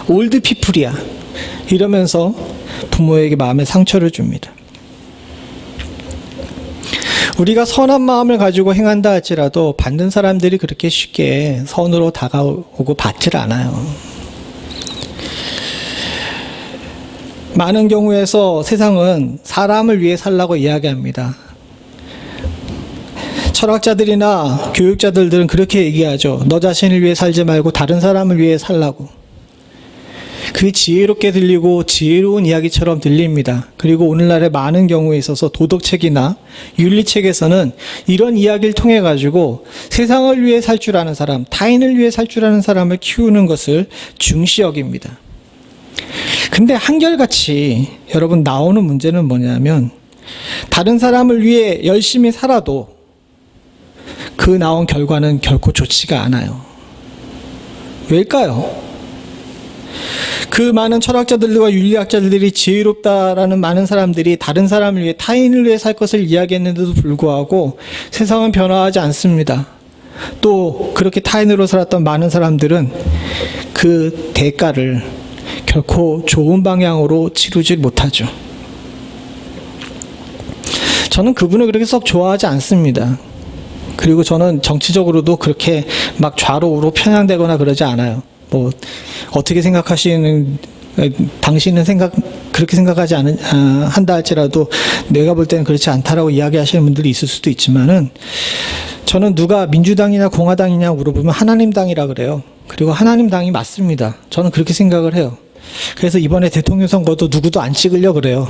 올드 피플이야 이러면서 부모에게 마음에 상처를 줍니다. 우리가 선한 마음을 가지고 행한다 할지라도 받는 사람들이 그렇게 쉽게 선으로 다가오고 받질 않아요. 많은 경우에서 세상은 사람을 위해 살라고 이야기합니다. 철학자들이나 교육자들은 그렇게 얘기하죠. 너 자신을 위해 살지 말고 다른 사람을 위해 살라고. 그게 지혜롭게 들리고 지혜로운 이야기처럼 들립니다. 그리고 오늘날의 많은 경우에 있어서 도덕책이나 윤리책에서는 이런 이야기를 통해 가지고 세상을 위해 살 줄 아는 사람, 타인을 위해 살 줄 아는 사람을 키우는 것을 중시 여깁니다. 근데 한결같이 여러분 나오는 문제는 뭐냐면 다른 사람을 위해 열심히 살아도 그 나온 결과는 결코 좋지가 않아요. 왜일까요? 그 많은 철학자들과 윤리학자들이 지혜롭다라는 많은 사람들이 다른 사람을 위해, 타인을 위해 살 것을 이야기했는데도 불구하고 세상은 변화하지 않습니다. 또 그렇게 타인으로 살았던 많은 사람들은 그 대가를 결코 좋은 방향으로 치르지 못하죠. 저는 그분을 그렇게 썩 좋아하지 않습니다. 그리고 저는 정치적으로도 그렇게 막 좌로 우로 편향되거나 그러지 않아요. 뭐 어떻게 생각하시는, 당신은 그렇게 생각하지 한다 할지라도 내가 볼 때는 그렇지 않다라고 이야기하시는 분들이 있을 수도 있지만은, 저는 누가 민주당이냐 공화당이냐 물어보면 하나님당이라 그래요. 그리고 하나님당이 맞습니다. 저는 그렇게 생각을 해요. 그래서 이번에 대통령 선거도 누구도 안 찍으려 그래요.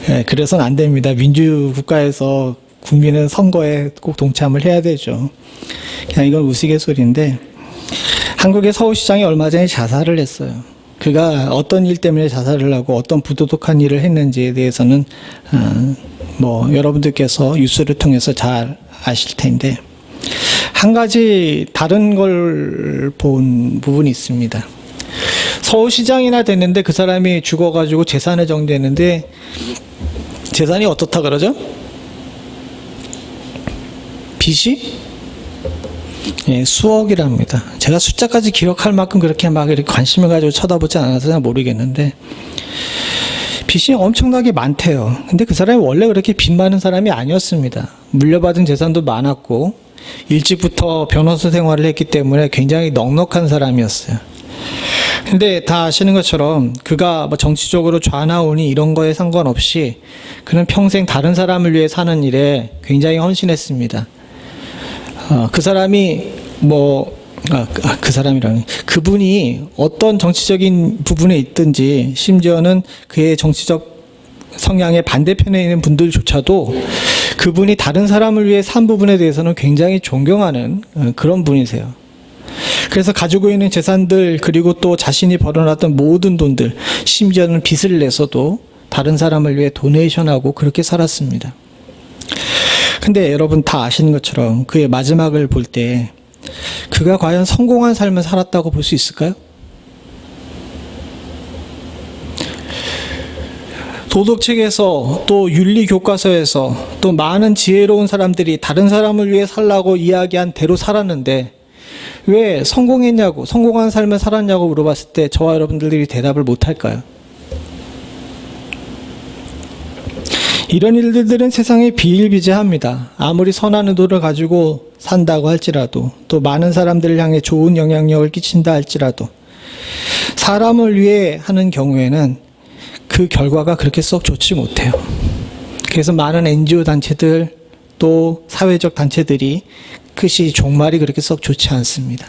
네, 그래서는 안 됩니다. 민주국가에서 국민은 선거에 꼭 동참을 해야 되죠. 그냥 이건 우스갯소리인데, 한국의 서울시장이 얼마 전에 자살을 했어요. 그가 어떤 일 때문에 자살을 하고 어떤 부도덕한 일을 했는지에 대해서는 뭐 여러분들께서 뉴스를 통해서 잘 아실 텐데, 한 가지 다른 걸 본 부분이 있습니다. 서울시장이나 됐는데 그 사람이 죽어가지고 재산을 정지했는데, 재산이 어떻다 그러죠? 빚이? 예, 수억이랍니다. 제가 숫자까지 기억할 만큼 그렇게 막 이렇게 관심을 가지고 쳐다보지 않아서 잘 모르겠는데, 빚이 엄청나게 많대요. 근데 그 사람이 원래 그렇게 빚 많은 사람이 아니었습니다. 물려받은 재산도 많았고, 일찍부터 변호사 생활을 했기 때문에 굉장히 넉넉한 사람이었어요. 근데 다 아시는 것처럼 그가 뭐 정치적으로 좌나 우니 이런 거에 상관없이 그는 평생 다른 사람을 위해 사는 일에 굉장히 헌신했습니다. 그 사람이 그분이 어떤 정치적인 부분에 있든지, 심지어는 그의 정치적 성향의 반대편에 있는 분들조차도 그분이 다른 사람을 위해 산 부분에 대해서는 굉장히 존경하는 그런 분이세요. 그래서 가지고 있는 재산들, 그리고 또 자신이 벌어놨던 모든 돈들, 심지어는 빚을 내서도 다른 사람을 위해 도네이션하고 그렇게 살았습니다. 근데 여러분 다 아시는 것처럼 그의 마지막을 볼 때 그가 과연 성공한 삶을 살았다고 볼 수 있을까요? 도덕책에서, 또 윤리교과서에서, 또 많은 지혜로운 사람들이 다른 사람을 위해 살라고 이야기한 대로 살았는데, 왜 성공했냐고, 성공한 삶을 살았냐고 물어봤을 때 저와 여러분들이 대답을 못할까요? 이런 일들은 세상에 비일비재합니다. 아무리 선한 의도를 가지고 산다고 할지라도, 또 많은 사람들을 향해 좋은 영향력을 끼친다 할지라도, 사람을 위해 하는 경우에는 그 결과가 그렇게 썩 좋지 못해요. 그래서 많은 NGO 단체들, 또 사회적 단체들이 그것이 종말이 그렇게 썩 좋지 않습니다.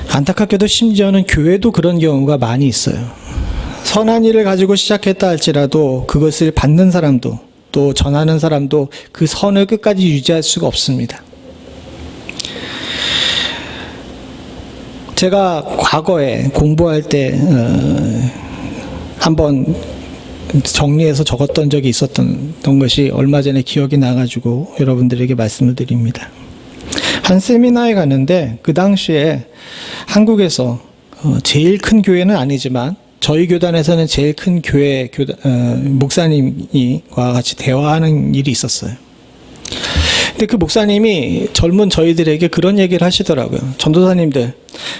안타깝게도 심지어는 교회도 그런 경우가 많이 있어요. 선한 일을 가지고 시작했다 할지라도 그것을 받는 사람도, 또 전하는 사람도 그 선을 끝까지 유지할 수가 없습니다. 제가 과거에 공부할 때 한번 정리해서 적었던 적이 있었던 것이 얼마 전에 기억이 나가지고 여러분들에게 말씀을 드립니다. 한 세미나에 갔는데, 그 당시에 한국에서 제일 큰 교회는 아니지만 저희 교단에서는 제일 큰 교회 목사님과 같이 대화하는 일이 있었어요. 근데 그 목사님이 젊은 저희들에게 그런 얘기를 하시더라고요. 전도사님들,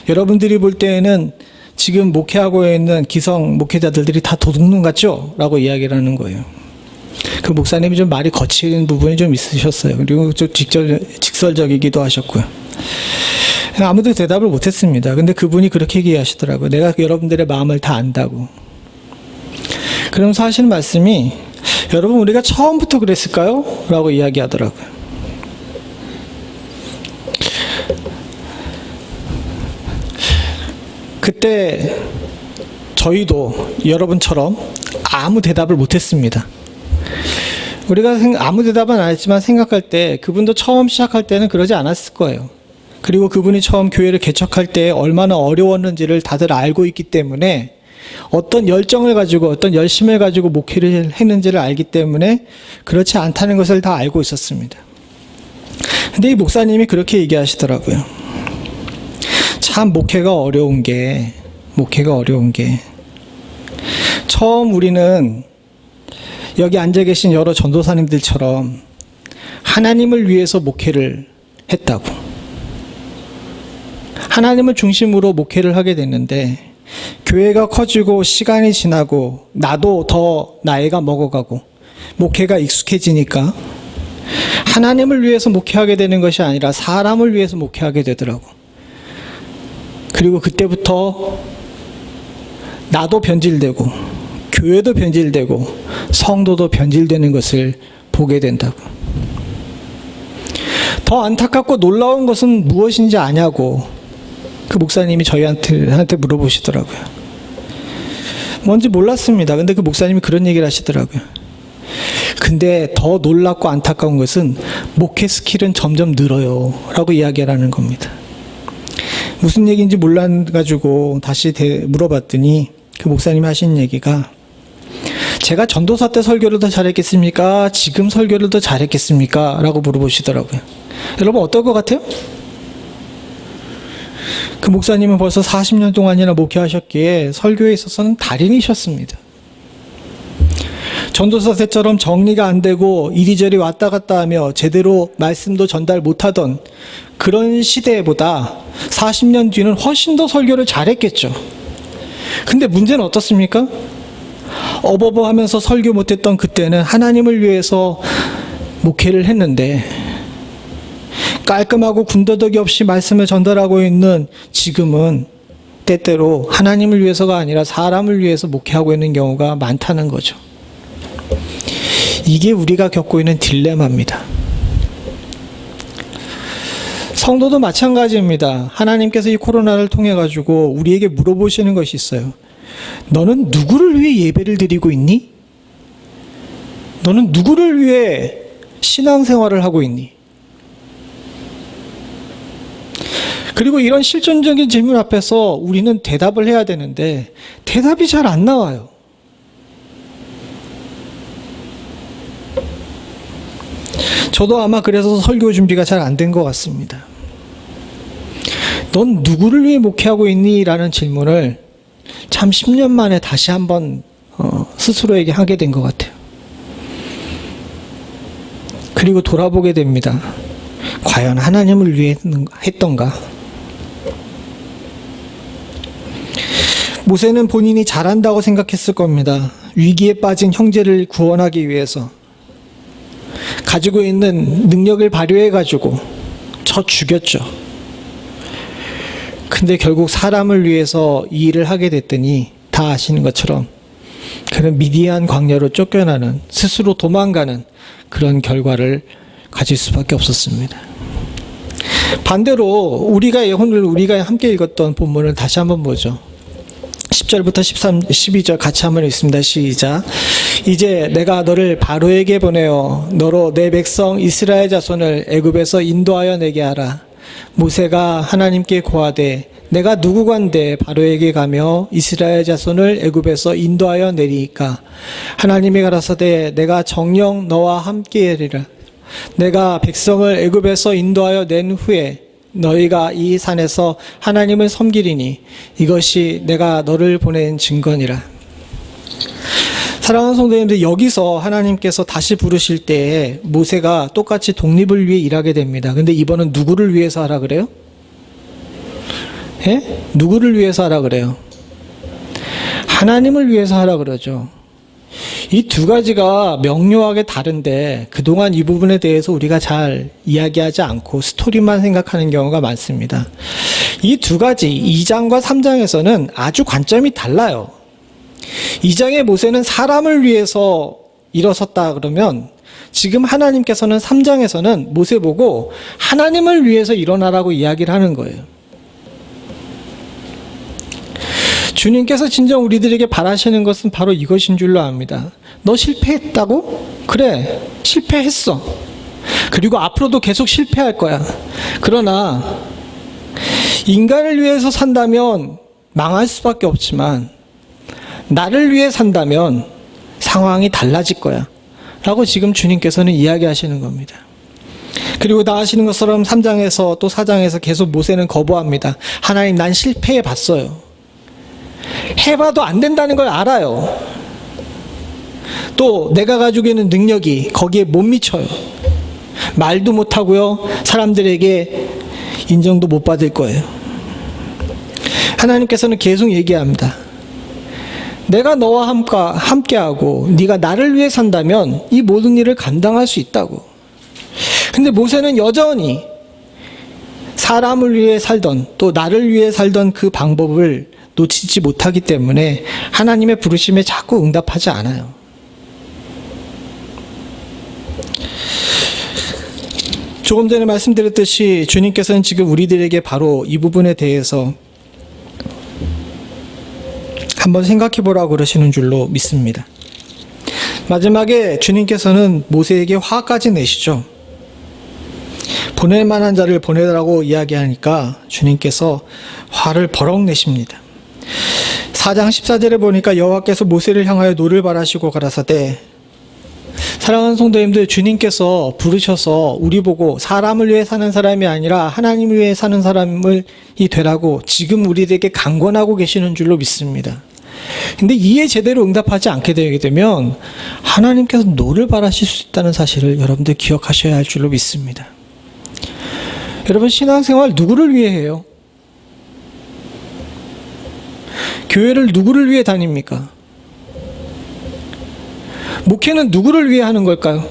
여러분들이 볼 때에는 지금 목회하고 있는 기성 목회자들이 다 도둑놈 같죠? 라고 이야기를 하는 거예요. 그 목사님이 좀 말이 거친 부분이 좀 있으셨어요. 그리고 좀 직설적이기도 하셨고요. 아무도 대답을 못했습니다. 근데 그분이 그렇게 얘기하시더라고요. 내가 여러분들의 마음을 다 안다고. 그러면서 하시는 말씀이, 여러분 우리가 처음부터 그랬을까요? 라고 이야기하더라고요. 그때 저희도 여러분처럼 아무 대답을 못했습니다. 우리가 아무 대답은 안 했지만 생각할 때 그분도 처음 시작할 때는 그러지 않았을 거예요. 그리고 그분이 처음 교회를 개척할 때 얼마나 어려웠는지를 다들 알고 있기 때문에 어떤 열정을 가지고 어떤 열심을 가지고 목회를 했는지를 알기 때문에 그렇지 않다는 것을 다 알고 있었습니다. 근데 이 목사님이 그렇게 얘기하시더라고요. 참 목회가 어려운 게 처음 우리는 여기 앉아 계신 여러 전도사님들처럼 하나님을 위해서 목회를 했다고. 하나님을 중심으로 목회를 하게 됐는데 교회가 커지고 시간이 지나고 나도 더 나이가 먹어가고 목회가 익숙해지니까 하나님을 위해서 목회하게 되는 것이 아니라 사람을 위해서 목회하게 되더라고. 그리고 그때부터 나도 변질되고 교회도 변질되고 성도도 변질되는 것을 보게 된다고. 더 안타깝고 놀라운 것은 무엇인지 아냐고 그 목사님이 저희한테 물어보시더라고요. 뭔지 몰랐습니다. 근데 그 목사님이 그런 얘기를 하시더라고요. 근데 더 놀랍고 안타까운 것은 목회 스킬은 점점 늘어요 라고 이야기하라는 겁니다. 무슨 얘기인지 몰라가지고 다시 물어봤더니 그 목사님이 하신 얘기가 제가 전도사 때 설교를 더 잘했겠습니까? 지금 설교를 더 잘했겠습니까? 라고 물어보시더라고요. 여러분 어떨 것 같아요? 그 목사님은 벌써 40년 동안이나 목회하셨기에 설교에 있어서는 달인이셨습니다. 전도사 때처럼 정리가 안 되고 이리저리 왔다 갔다 하며 제대로 말씀도 전달 못하던 그런 시대보다 40년 뒤는 훨씬 더 설교를 잘했겠죠. 근데 문제는 어떻습니까? 어버버 하면서 설교 못했던 그때는 하나님을 위해서 목회를 했는데 깔끔하고 군더더기 없이 말씀을 전달하고 있는 지금은 때때로 하나님을 위해서가 아니라 사람을 위해서 목회하고 있는 경우가 많다는 거죠. 이게 우리가 겪고 있는 딜레마입니다. 성도도 마찬가지입니다. 하나님께서 이 코로나를 통해 가지고 우리에게 물어보시는 것이 있어요. 너는 누구를 위해 예배를 드리고 있니? 너는 누구를 위해 신앙생활을 하고 있니? 그리고 이런 실존적인 질문 앞에서 우리는 대답을 해야 되는데 대답이 잘 안 나와요. 저도 아마 그래서 설교 준비가 잘 안 된 것 같습니다. 넌 누구를 위해 목회하고 있니? 라는 질문을 참 10년 만에 다시 한번 스스로에게 하게 된 것 같아요. 그리고 돌아보게 됩니다. 과연 하나님을 위해 했던가? 모세는 본인이 잘한다고 생각했을 겁니다. 위기에 빠진 형제를 구원하기 위해서 가지고 있는 능력을 발휘해가지고 죽였죠. 근데 결국 사람을 위해서 이 일을 하게 됐더니 다 아시는 것처럼 그런 미디안 광야로 쫓겨나는, 스스로 도망가는 그런 결과를 가질 수밖에 없었습니다. 반대로 오늘 우리가 함께 읽었던 본문을 다시 한번 보죠. 10절부터 12절 같이 한번 읽습니다. 시작. 이제 내가 너를 바로에게 보내어 너로 내 백성 이스라엘 자손을 애굽에서 인도하여 내게 하라. 모세가 하나님께 고하되 내가 누구간데 바로에게 가며 이스라엘 자손을 애굽에서 인도하여 내리이까. 하나님이 가라사대 내가 정녕 너와 함께 하리라. 내가 백성을 애굽에서 인도하여 낸 후에 너희가 이 산에서 하나님을 섬기리니 이것이 내가 너를 보낸 증거니라. 사랑하는 성도님들, 여기서 하나님께서 다시 부르실 때에 모세가 똑같이 독립을 위해 일하게 됩니다. 근데 이번은 누구를 위해서 하라 그래요? 예? 누구를 위해서 하라 그래요? 하나님을 위해서 하라 그러죠. 이 두 가지가 명료하게 다른데 그동안 이 부분에 대해서 우리가 잘 이야기하지 않고 스토리만 생각하는 경우가 많습니다. 이 두 가지 2장과 3장에서는 아주 관점이 달라요. 2장의 모세는 사람을 위해서 일어섰다 그러면 지금 하나님께서는 3장에서는 모세 보고 하나님을 위해서 일어나라고 이야기를 하는 거예요. 주님께서 진정 우리들에게 바라시는 것은 바로 이것인 줄로 압니다. 너 실패했다고? 그래, 실패했어. 그리고 앞으로도 계속 실패할 거야. 그러나 인간을 위해서 산다면 망할 수밖에 없지만 나를 위해 산다면 상황이 달라질 거야 라고 지금 주님께서는 이야기하시는 겁니다. 그리고 다 아시는 것처럼 3장에서 또 4장에서 계속 모세는 거부합니다. 하나님, 난 실패해 봤어요. 해봐도 안 된다는 걸 알아요. 또 내가 가지고 있는 능력이 거기에 못 미쳐요. 말도 못하고요. 사람들에게 인정도 못 받을 거예요. 하나님께서는 계속 얘기합니다. 내가 너와 함께하고 네가 나를 위해 산다면 이 모든 일을 감당할 수 있다고. 근데 모세는 여전히 사람을 위해 살던 또 나를 위해 살던 그 방법을 놓치지 못하기 때문에 하나님의 부르심에 자꾸 응답하지 않아요. 조금 전에 말씀드렸듯이 주님께서는 지금 우리들에게 바로 이 부분에 대해서 한번 생각해 보라고 그러시는 줄로 믿습니다. 마지막에 주님께서는 모세에게 화까지 내시죠. 보낼 만한 자를 보내라고 이야기하니까 주님께서 화를 버럭 내십니다. 4장 14절에 보니까 여호와께서 모세를 향하여 노를 바라시고 가라사대, 사랑하는 성도님들, 주님께서 부르셔서 우리 보고 사람을 위해 사는 사람이 아니라 하나님을 위해 사는 사람이 되라고 지금 우리에게 강권하고 계시는 줄로 믿습니다. 근데 이에 제대로 응답하지 않게 되게 되면 하나님께서 노를 바라실 수 있다는 사실을 여러분들 기억하셔야 할 줄로 믿습니다. 여러분, 신앙생활 누구를 위해 해요? 교회를 누구를 위해 다닙니까? 목회는 누구를 위해 하는 걸까요?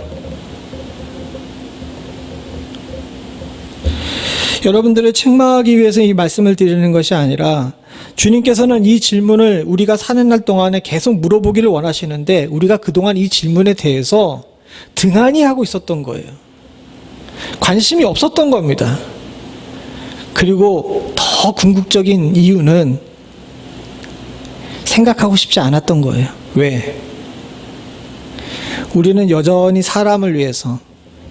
여러분들을 책망하기 위해서 이 말씀을 드리는 것이 아니라 주님께서는 이 질문을 우리가 사는 날 동안에 계속 물어보기를 원하시는데 우리가 그동안 이 질문에 대해서 등한히 하고 있었던 거예요. 관심이 없었던 겁니다. 그리고 더 궁극적인 이유는 생각하고 싶지 않았던 거예요. 왜? 우리는 여전히 사람을 위해서,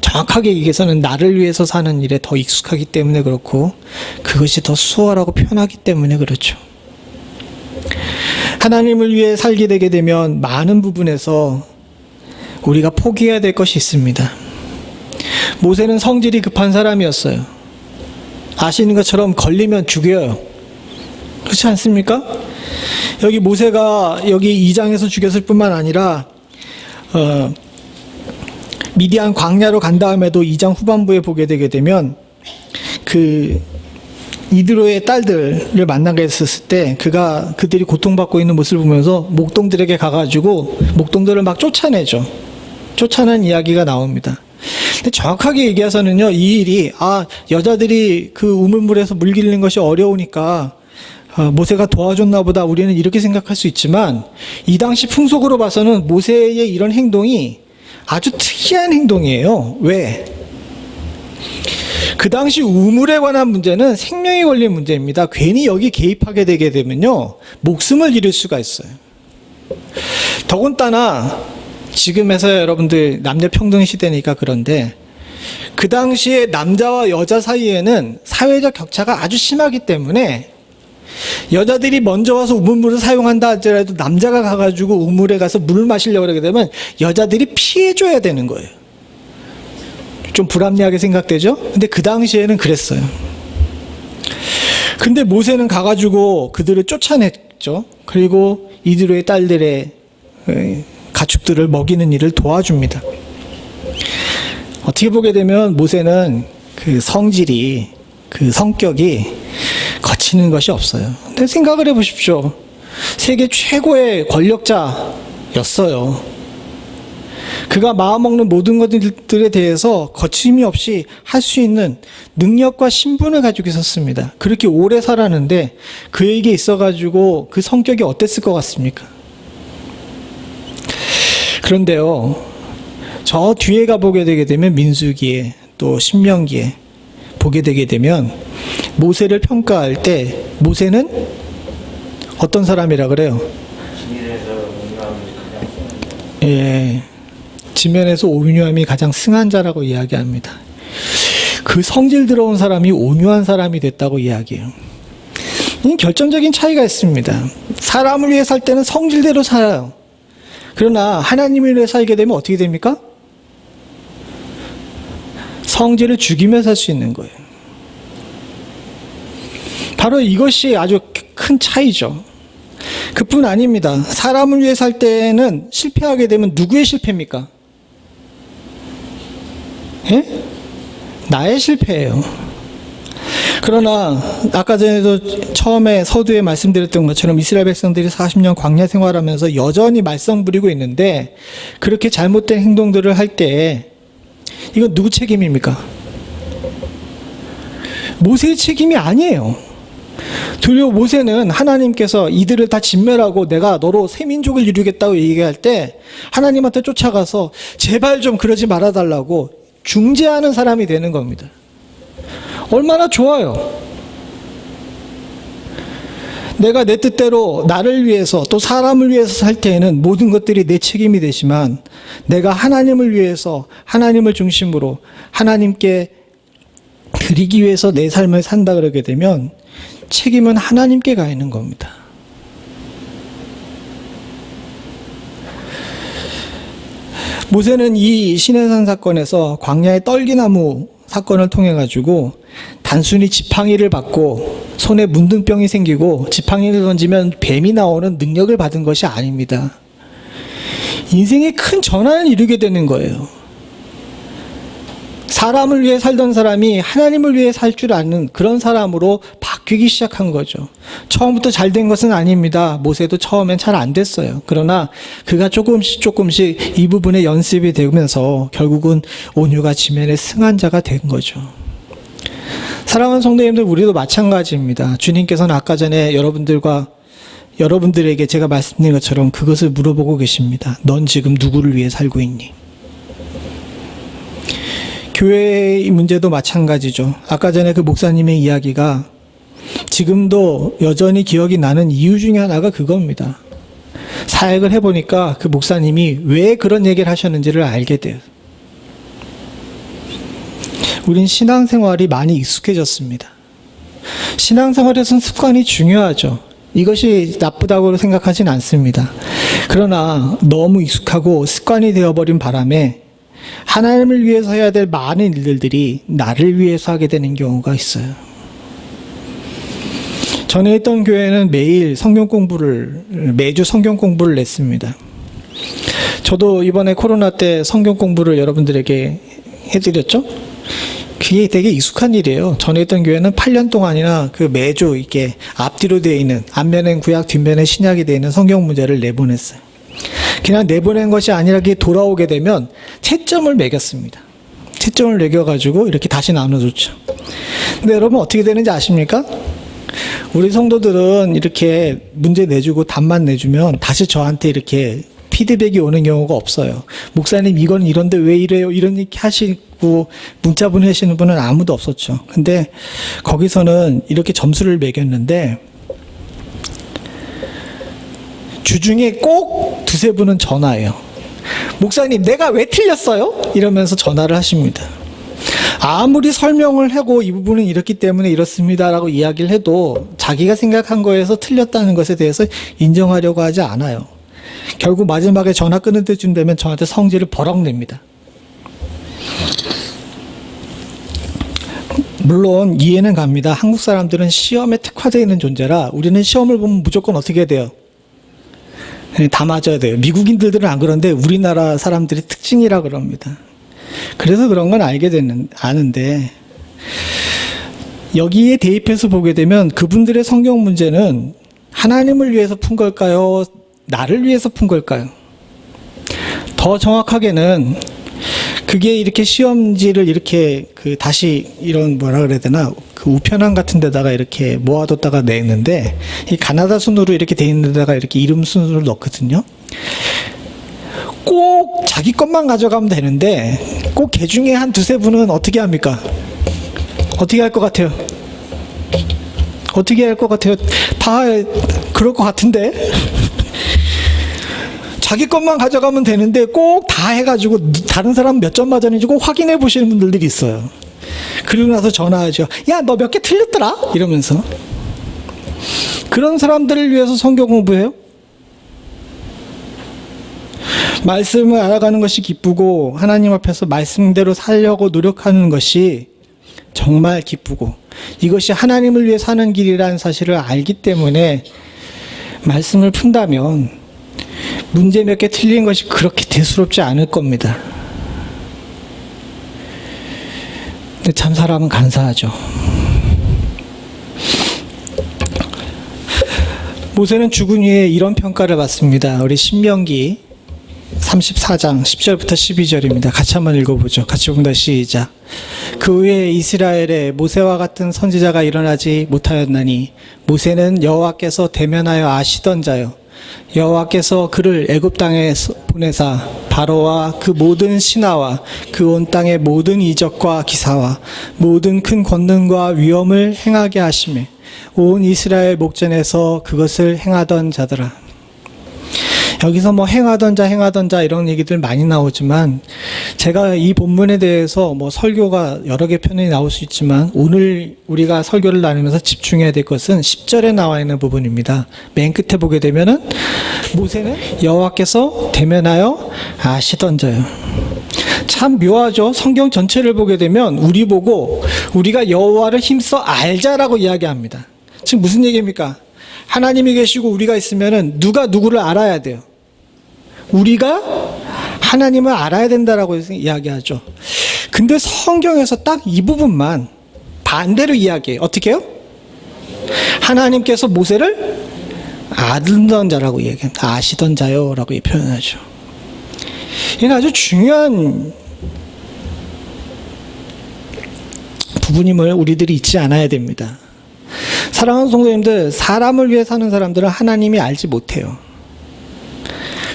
정확하게 얘기해서는 나를 위해서 사는 일에 더 익숙하기 때문에 그렇고 그것이 더 수월하고 편하기 때문에 그렇죠. 하나님을 위해 살게 되게 되면 많은 부분에서 우리가 포기해야 될 것이 있습니다. 모세는 성질이 급한 사람이었어요. 아시는 것처럼 걸리면 죽여요. 그렇지 않습니까? 여기 모세가 여기 2장에서 죽였을 뿐만 아니라 미디안 광야로 간 다음에도 2장 후반부에 보게 되게 되면 그 이드로의 딸들을 만나게 했을 때 그들이 고통받고 있는 모습을 보면서 목동들에게 가가지고 목동들을 막 쫓아내죠. 쫓아낸 이야기가 나옵니다. 근데 정확하게 얘기해서는요, 이 일이 여자들이 그 우물물에서 물 길는 것이 어려우니까 모세가 도와줬나 보다 우리는 이렇게 생각할 수 있지만 이 당시 풍속으로 봐서는 모세의 이런 행동이 아주 특이한 행동이에요. 왜? 그 당시 우물에 관한 문제는 생명이 걸린 문제입니다. 괜히 여기 개입하게 되게 되면요, 목숨을 잃을 수가 있어요. 더군다나 지금에서야 여러분들 남녀평등 시대니까 그런데 그 당시에 남자와 여자 사이에는 사회적 격차가 아주 심하기 때문에 여자들이 먼저 와서 우물물을 사용한다 하더라도 남자가 가가지고 우물에 가서 물을 마시려고 그러게 되면 여자들이 피해줘야 되는 거예요. 좀 불합리하게 생각되죠? 근데 그 당시에는 그랬어요. 근데 모세는 가가지고 그들을 쫓아냈죠. 그리고 이드로의 딸들의 가축들을 먹이는 일을 도와줍니다. 어떻게 보게 되면 모세는 그 성질이, 그 성격이 거치는 것이 없어요. 근데 생각을 해보십시오. 세계 최고의 권력자였어요. 그가 마음먹는 모든 것들에 대해서 거침이 없이 할 수 있는 능력과 신분을 가지고 있었습니다. 그렇게 오래 살았는데 그에게 있어가지고 그 성격이 어땠을 것 같습니까? 그런데요, 저 뒤에 가보게 되게 되면 민수기에 또 신명기에 보게 되게 되면 모세를 평가할 때 모세는 어떤 사람이라 그래요? 지면에서 온유함이 가장 승한 자라고 이야기합니다. 그 성질 들어온 사람이 온유한 사람이 됐다고 이야기해요. 이 결정적인 차이가 있습니다. 사람을 위해 살 때는 성질대로 살아요. 그러나 하나님을 위해 살게 되면 어떻게 됩니까? 성질을 죽이며 살 수 있는 거예요. 바로 이것이 아주 큰 차이죠. 그뿐 아닙니다. 사람을 위해 살 때는 실패하게 되면 누구의 실패입니까? 예? 나의 실패예요. 그러나 아까 전에도 처음에 서두에 말씀드렸던 것처럼 이스라엘 백성들이 40년 광야 생활하면서 여전히 말썽 부리고 있는데 그렇게 잘못된 행동들을 할 때 이건 누구 책임입니까? 모세의 책임이 아니에요. 도리어 모세는 하나님께서 이들을 다 진멸하고 내가 너로 새 민족을 이루겠다고 얘기할 때 하나님한테 쫓아가서 제발 좀 그러지 말아달라고 중재하는 사람이 되는 겁니다. 얼마나 좋아요. 내가 내 뜻대로 나를 위해서 또 사람을 위해서 살 때에는 모든 것들이 내 책임이 되지만 내가 하나님을 위해서 하나님을 중심으로 하나님께 드리기 위해서 내 삶을 산다 그러게 되면 책임은 하나님께 가 있는 겁니다. 모세는 이 시내산 사건에서 광야의 떨기나무 사건을 통해 가지고 단순히 지팡이를 받고 손에 문둥병이 생기고 지팡이를 던지면 뱀이 나오는 능력을 받은 것이 아닙니다. 인생의 큰 전환을 이루게 되는 거예요. 사람을 위해 살던 사람이 하나님을 위해 살 줄 아는 그런 사람으로 바뀌기 시작한 거죠. 처음부터 잘 된 것은 아닙니다. 모세도 처음엔 잘 안 됐어요. 그러나 그가 조금씩 이 부분에 연습이 되면서 결국은 온유가 지면에 승한 자가 된 거죠. 사랑하는 성도님들, 우리도 마찬가지입니다. 주님께서는 아까 전에 여러분들에게 제가 말씀드린 것처럼 그것을 물어보고 계십니다. 넌 지금 누구를 위해 살고 있니? 교회의 문제도 마찬가지죠. 아까 전에 그 목사님의 이야기가 지금도 여전히 기억이 나는 이유 중에 하나가 그겁니다. 사역을 해보니까 그 목사님이 왜 그런 얘기를 하셨는지를 알게 돼요. 우린 신앙생활이 많이 익숙해졌습니다. 신앙생활에서는 습관이 중요하죠. 이것이 나쁘다고 생각하진 않습니다. 그러나 너무 익숙하고 습관이 되어버린 바람에 하나님을 위해서 해야 될 많은 일들이 나를 위해서 하게 되는 경우가 있어요. 전에 있던 교회는 매주 성경 공부를 냈습니다. 저도 이번에 코로나 때 성경 공부를 여러분들에게 해드렸죠? 그게 되게 익숙한 일이에요. 전에 있던 교회는 8년 동안이나 그 매주 이렇게 앞뒤로 되어 있는 앞면엔 구약, 뒷면엔 신약이 되어 있는 성경 문제를 내보냈어요. 그냥 내보낸 것이 아니라 그게 돌아오게 되면 채점을 매겼습니다. 채점을 매겨가지고 이렇게 다시 나눠줬죠. 근데 여러분 어떻게 되는지 아십니까? 우리 성도들은 이렇게 문제 내주고 답만 내주면 다시 저한테 이렇게 피드백이 오는 경우가 없어요. 목사님 이건 이런데 왜 이래요? 이런 얘기 하시고 문자 보내시는 분은 아무도 없었죠. 근데 거기서는 이렇게 점수를 매겼는데 주중에 꼭 두세 분은 전화해요. 목사님 내가 왜 틀렸어요? 이러면서 전화를 하십니다. 아무리 설명을 하고 이 부분은 이렇기 때문에 이렇습니다라고 이야기를 해도 자기가 생각한 거에서 틀렸다는 것에 대해서 인정하려고 하지 않아요. 결국 마지막에 전화 끊을 때쯤 되면 저한테 성질을 버럭 냅니다. 물론 이해는 갑니다. 한국 사람들은 시험에 특화되어 있는 존재라 우리는 시험을 보면 무조건 어떻게 돼요? 다 맞아야 돼요. 미국인들은 안 그런데 우리나라 사람들이 특징이라 그럽니다. 그래서 그런 건 아는데 여기에 대입해서 보게 되면 그분들의 성경 문제는 하나님을 위해서 푼 걸까요? 나를 위해서 푼 걸까요? 더 정확하게는 그게 이렇게 시험지를 이렇게 다시 이런 뭐라 그래야 되나 그 우편함 같은 데다가 이렇게 모아뒀다가 내는데 이 가나다 순으로 이렇게 돼 있는 데다가 이렇게 이름 순으로 넣거든요. 꼭 자기 것만 가져가면 되는데 꼭 개 중에 한 두세 분은 어떻게 합니까? 어떻게 할 것 같아요? 어떻게 할 것 같아요? 다 그럴 것 같은데 자기 것만 가져가면 되는데 꼭 다 해가지고 다른 사람 몇 점 맞았는지 꼭 확인해 보시는 분들이 있어요. 그리고 나서 전화하죠. 야, 너 몇 개 틀렸더라? 이러면서. 그런 사람들을 위해서 성경 공부해요? 말씀을 알아가는 것이 기쁘고 하나님 앞에서 말씀대로 살려고 노력하는 것이 정말 기쁘고 이것이 하나님을 위해 사는 길이라는 사실을 알기 때문에 말씀을 푼다면 문제 몇 개 틀린 것이 그렇게 대수롭지 않을 겁니다. 근데 참 사람은 간사하죠. 모세는 죽은 후에 이런 평가를 받습니다. 우리 신명기 34장 10절부터 12절입니다. 같이 한번 읽어보죠. 같이 봅니다. 시작. 그 후에 이스라엘에 모세와 같은 선지자가 일어나지 못하였나니 모세는 여호와께서 대면하여 아시던 자요 여호와께서 그를 애굽 땅에 보내사 바로와 그 모든 신하와 그 온 땅의 모든 이적과 기사와 모든 큰 권능과 위엄을 행하게 하시매 온 이스라엘 목전에서 그것을 행하던 자더라. 여기서 뭐 행하던 자 이런 얘기들 많이 나오지만 제가 이 본문에 대해서 뭐 설교가 여러 개 편이 나올 수 있지만 오늘 우리가 설교를 나누면서 집중해야 될 것은 10절에 나와 있는 부분입니다. 맨 끝에 보게 되면은 모세는 여호와께서 대면하여 아시던 자요. 참 묘하죠. 성경 전체를 보게 되면 우리 보고 우리가 여호와를 힘써 알자라고 이야기합니다. 지금 무슨 얘기입니까? 하나님이 계시고 우리가 있으면은 누가 누구를 알아야 돼요. 우리가 하나님을 알아야 된다라고 이야기하죠. 근데 성경에서 딱 이 부분만 반대로 이야기해요. 어떻게 해요? 하나님께서 모세를 아던 자라고 이야기합니다. 아시던 자요라고 표현하죠. 이는 아주 중요한 부분임을 우리들이 잊지 않아야 됩니다. 사랑하는 성도님들, 사람을 위해 사는 사람들은 하나님이 알지 못해요.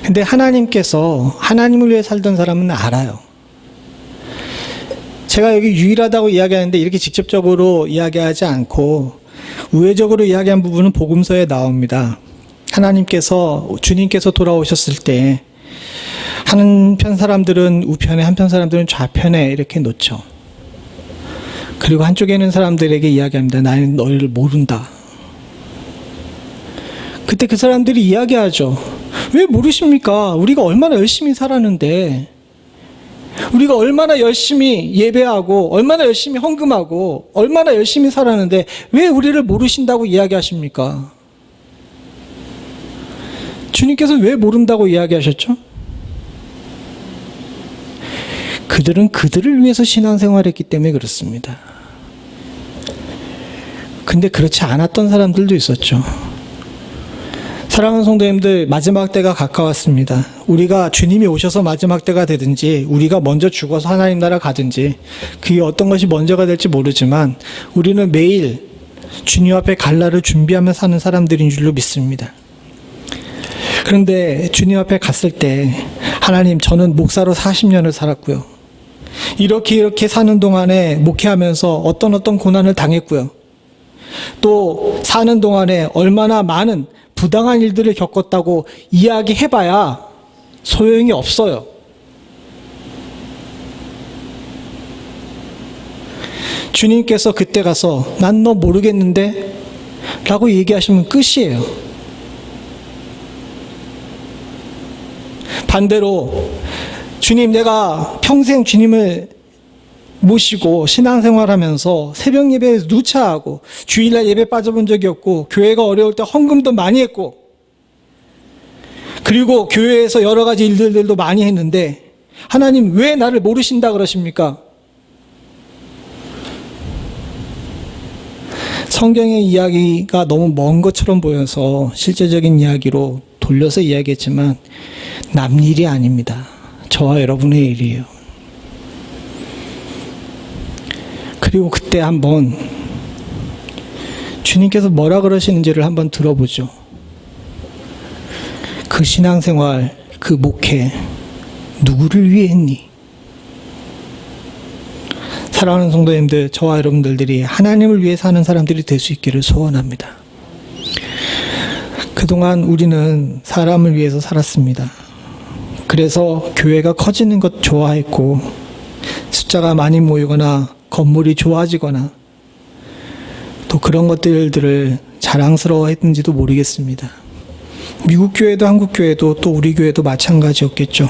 근데 하나님께서 하나님을 위해 살던 사람은 알아요. 제가 여기 유일하다고 이야기하는데 이렇게 직접적으로 이야기하지 않고 우회적으로 이야기한 부분은 복음서에 나옵니다. 하나님께서 주님께서 돌아오셨을 때 한편 사람들은 우편에 한편 사람들은 좌편에 이렇게 놓죠. 그리고 한쪽에 있는 사람들에게 이야기합니다. 나는 너희를 모른다. 그때 그 사람들이 이야기하죠. 왜 모르십니까? 우리가 얼마나 열심히 살았는데, 우리가 얼마나 열심히 예배하고, 얼마나 열심히 헌금하고, 얼마나 열심히 살았는데 왜 우리를 모르신다고 이야기하십니까? 주님께서 왜 모른다고 이야기하셨죠? 그들은 그들을 위해서 신앙생활했기 때문에 그렇습니다. 근데 그렇지 않았던 사람들도 있었죠. 사랑하는 성도님들, 마지막 때가 가까웠습니다. 우리가 주님이 오셔서 마지막 때가 되든지 우리가 먼저 죽어서 하나님 나라 가든지 그게 어떤 것이 먼저가 될지 모르지만 우리는 매일 주님 앞에 갈 날을 준비하며 사는 사람들인 줄로 믿습니다. 그런데 주님 앞에 갔을 때 하나님, 저는 목사로 40년을 살았고요. 이렇게 사는 동안에 목회하면서 어떤 고난을 당했고요. 또 사는 동안에 얼마나 많은 부당한 일들을 겪었다고 이야기해봐야 소용이 없어요. 주님께서 그때 가서 난 너 모르겠는데 라고 얘기하시면 끝이에요. 반대로 주님, 내가 평생 주님을 모시고 신앙생활하면서 새벽 예배에서 누차하고 주일날 예배 빠져본 적이 없고 교회가 어려울 때 헌금도 많이 했고 그리고 교회에서 여러 가지 일들도 많이 했는데 하나님 왜 나를 모르신다 그러십니까? 성경의 이야기가 너무 먼 것처럼 보여서 실제적인 이야기로 돌려서 이야기했지만 남 일이 아닙니다. 저와 여러분의 일이에요. 그리고 그때 한번 주님께서 뭐라 그러시는지를 한번 들어보죠. 그 신앙생활, 그 목회 누구를 위해 했니? 사랑하는 성도님들, 저와 여러분들이 하나님을 위해 사는 사람들이 될 수 있기를 소원합니다. 그동안 우리는 사람을 위해서 살았습니다. 그래서 교회가 커지는 것 좋아했고 숫자가 많이 모이거나 건물이 좋아지거나 또 그런 것들을 자랑스러워했는지도 모르겠습니다. 미국 교회도 한국 교회도 또 우리 교회도 마찬가지였겠죠.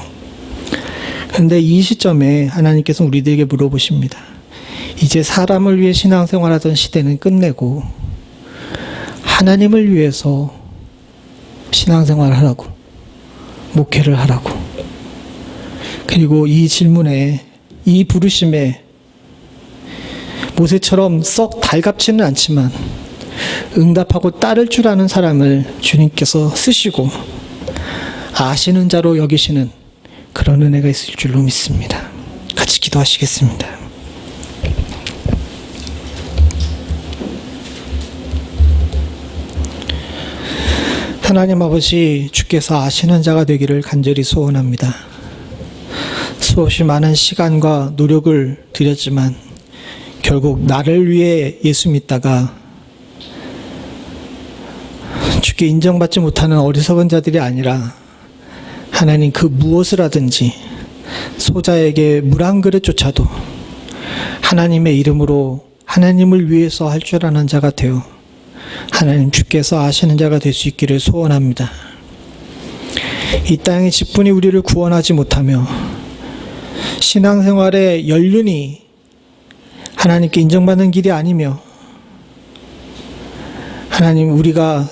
그런데 이 시점에 하나님께서 우리들에게 물어보십니다. 이제 사람을 위해 신앙생활하던 시대는 끝내고 하나님을 위해서 신앙생활하라고, 목회를 하라고. 그리고 이 질문에, 이 부르심에 모세처럼 썩 달갑지는 않지만 응답하고 따를 줄 아는 사람을 주님께서 쓰시고 아시는 자로 여기시는 그런 은혜가 있을 줄로 믿습니다. 같이 기도하시겠습니다. 하나님 아버지, 주께서 아시는 자가 되기를 간절히 소원합니다. 수없이 많은 시간과 노력을 들였지만 결국 나를 위해 예수 믿다가 주께 인정받지 못하는 어리석은 자들이 아니라 하나님 그 무엇을 하든지 소자에게 물 한 그릇조차도 하나님의 이름으로 하나님을 위해서 할 줄 아는 자가 되어 하나님 주께서 아시는 자가 될 수 있기를 소원합니다. 이 땅의 직분이 우리를 구원하지 못하며 신앙생활의 연륜이 하나님께 인정받는 길이 아니며 하나님 우리가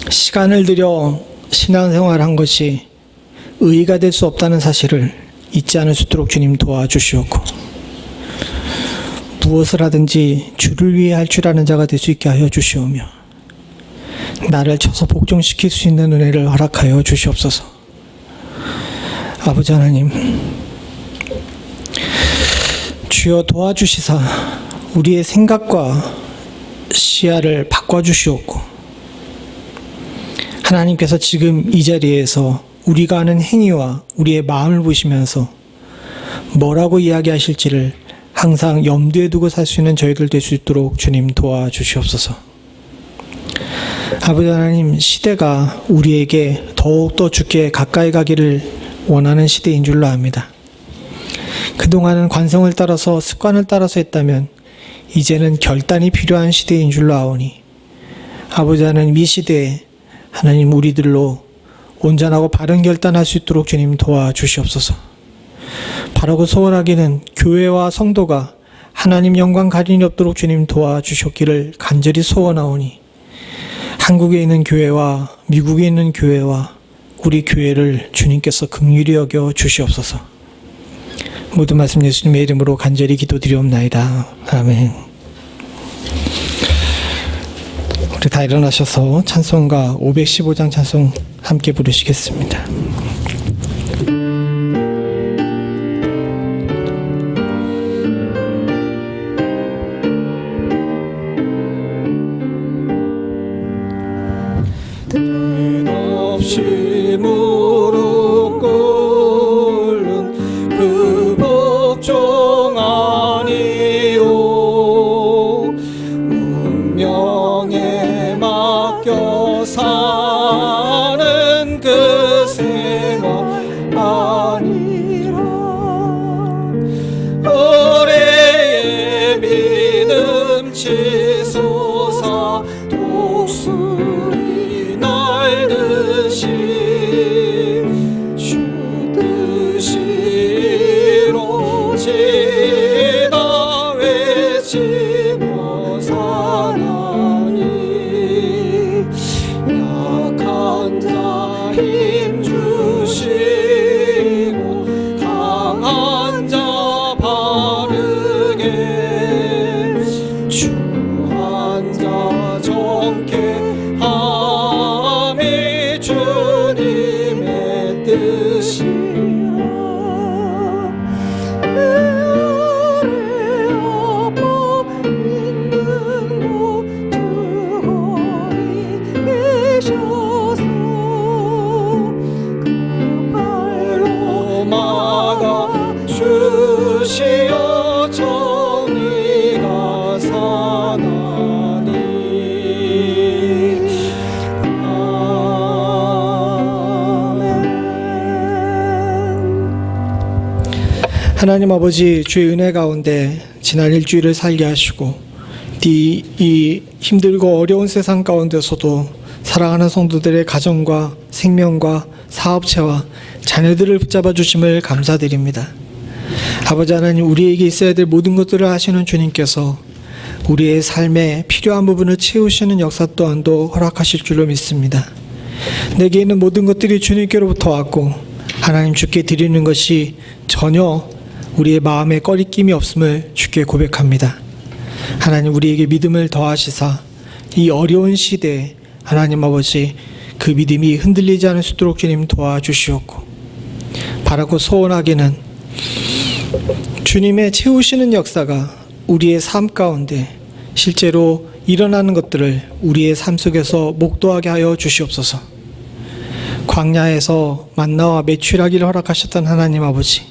시간을 들여 신앙생활한 것이 의의가 될 수 없다는 사실을 잊지 않을 수 있도록 주님 도와주시옵고 무엇을 하든지 주를 위해 할 줄 아는 자가 될 수 있게 하여 주시오며 나를 쳐서 복종시킬 수 있는 은혜를 허락하여 주시옵소서. 아버지 하나님, 주여 도와주시사 우리의 생각과 시야를 바꿔주시옵고 하나님께서 지금 이 자리에서 우리가 하는 행위와 우리의 마음을 보시면서 뭐라고 이야기하실지를 항상 염두에 두고 살 수 있는 저희들 될 수 있도록 주님 도와주시옵소서. 아버지 하나님, 시대가 우리에게 더욱더 주께 가까이 가기를 원하는 시대인 줄로 압니다. 그동안은 관성을 따라서 습관을 따라서 했다면 이제는 결단이 필요한 시대인 줄로 아오니 아버지 하나님, 이 시대에 하나님 우리들로 온전하고 바른 결단할 수 있도록 주님 도와주시옵소서. 바라고 소원하기는 교회와 성도가 하나님 영광 가림이 없도록 주님 도와주셨기를 간절히 소원하오니 한국에 있는 교회와 미국에 있는 교회와 우리 교회를 주님께서 긍휼히 여겨 주시옵소서. 모든 말씀 예수님의 이름으로 간절히 기도드리옵나이다. 아멘. 우리 다 일어나셔서 찬송가 515장 찬송 함께 부르시겠습니다. 없이 무릎 꿇는 그 복종 아니오 운명에 맡겨 사는 그 생활 아니라 올해의 믿음 치솟아 독수리 날듯이 주 뜻이 이루어지다 외치며 사나니 약한 자 힘 주시고 강한 자 바르게 주 한 자 정케 함이 주님의 뜻이라 애월에 아파 있는 곳 주거리 계셔서 그 발로 막아 주시어 정의가 사나니 하나님 아버지, 주의 은혜 가운데 지난 일주일을 살게 하시고 이 힘들고 어려운 세상 가운데서도 사랑하는 성도들의 가정과 생명과 사업체와 자녀들을 붙잡아 주심을 감사드립니다. 아버지 하나님, 우리에게 있어야 될 모든 것들을 하시는 주님께서 우리의 삶에 필요한 부분을 채우시는 역사 또한도 허락하실 줄로 믿습니다. 내게 있는 모든 것들이 주님께로부터 왔고 하나님 주께 드리는 것이 전혀 우리의 마음에 꺼리낌이 없음을 주께 고백합니다. 하나님, 우리에게 믿음을 더하시사 이 어려운 시대에 하나님 아버지 그 믿음이 흔들리지 않을 수 있도록 주님 도와주시옵고, 바라고 소원하기는 주님의 채우시는 역사가 우리의 삶 가운데 실제로 일어나는 것들을 우리의 삶 속에서 목도하게 하여 주시옵소서. 광야에서 만나와 메추라기를 허락하셨던 하나님 아버지,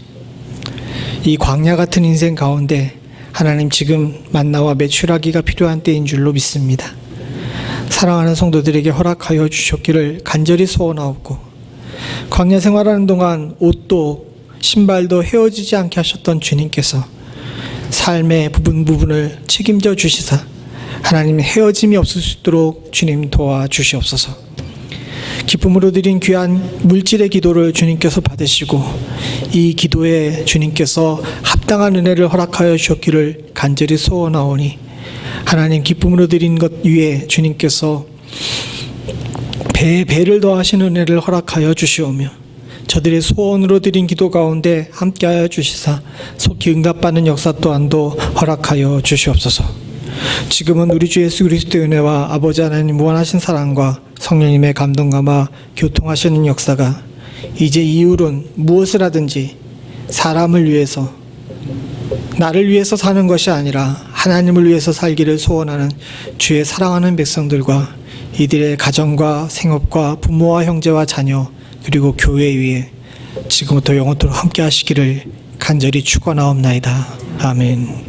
이 광야 같은 인생 가운데 하나님 지금 만나와 메추라기가 필요한 때인 줄로 믿습니다. 사랑하는 성도들에게 허락하여 주셨기를 간절히 소원하옵고, 광야 생활하는 동안 옷도 신발도 헤어지지 않게 하셨던 주님께서 삶의 부분을 책임져 주시사 하나님 헤어짐이 없을 수 있도록 주님 도와주시옵소서. 기쁨으로 드린 귀한 물질의 기도를 주님께서 받으시고 이 기도에 주님께서 합당한 은혜를 허락하여 주셨기를 간절히 소원하오니, 하나님 기쁨으로 드린 것 위에 주님께서 배에 배를 더하시는 은혜를 허락하여 주시오며, 저들의 소원으로 드린 기도 가운데 함께하여 주시사 속히 응답받는 역사 또한도 허락하여 주시옵소서. 지금은 우리 주 예수 그리스도의 은혜와 아버지 하나님 무한하신 사랑과 성령님의 감동감화 교통하시는 역사가 이제 이후론 무엇을 하든지 사람을 위해서, 나를 위해서 사는 것이 아니라 하나님을 위해서 살기를 소원하는 주의 사랑하는 백성들과 이들의 가정과 생업과 부모와 형제와 자녀 그리고 교회 위에 지금부터 영원토록 함께 하시기를 간절히 축원하옵나이다. 아멘.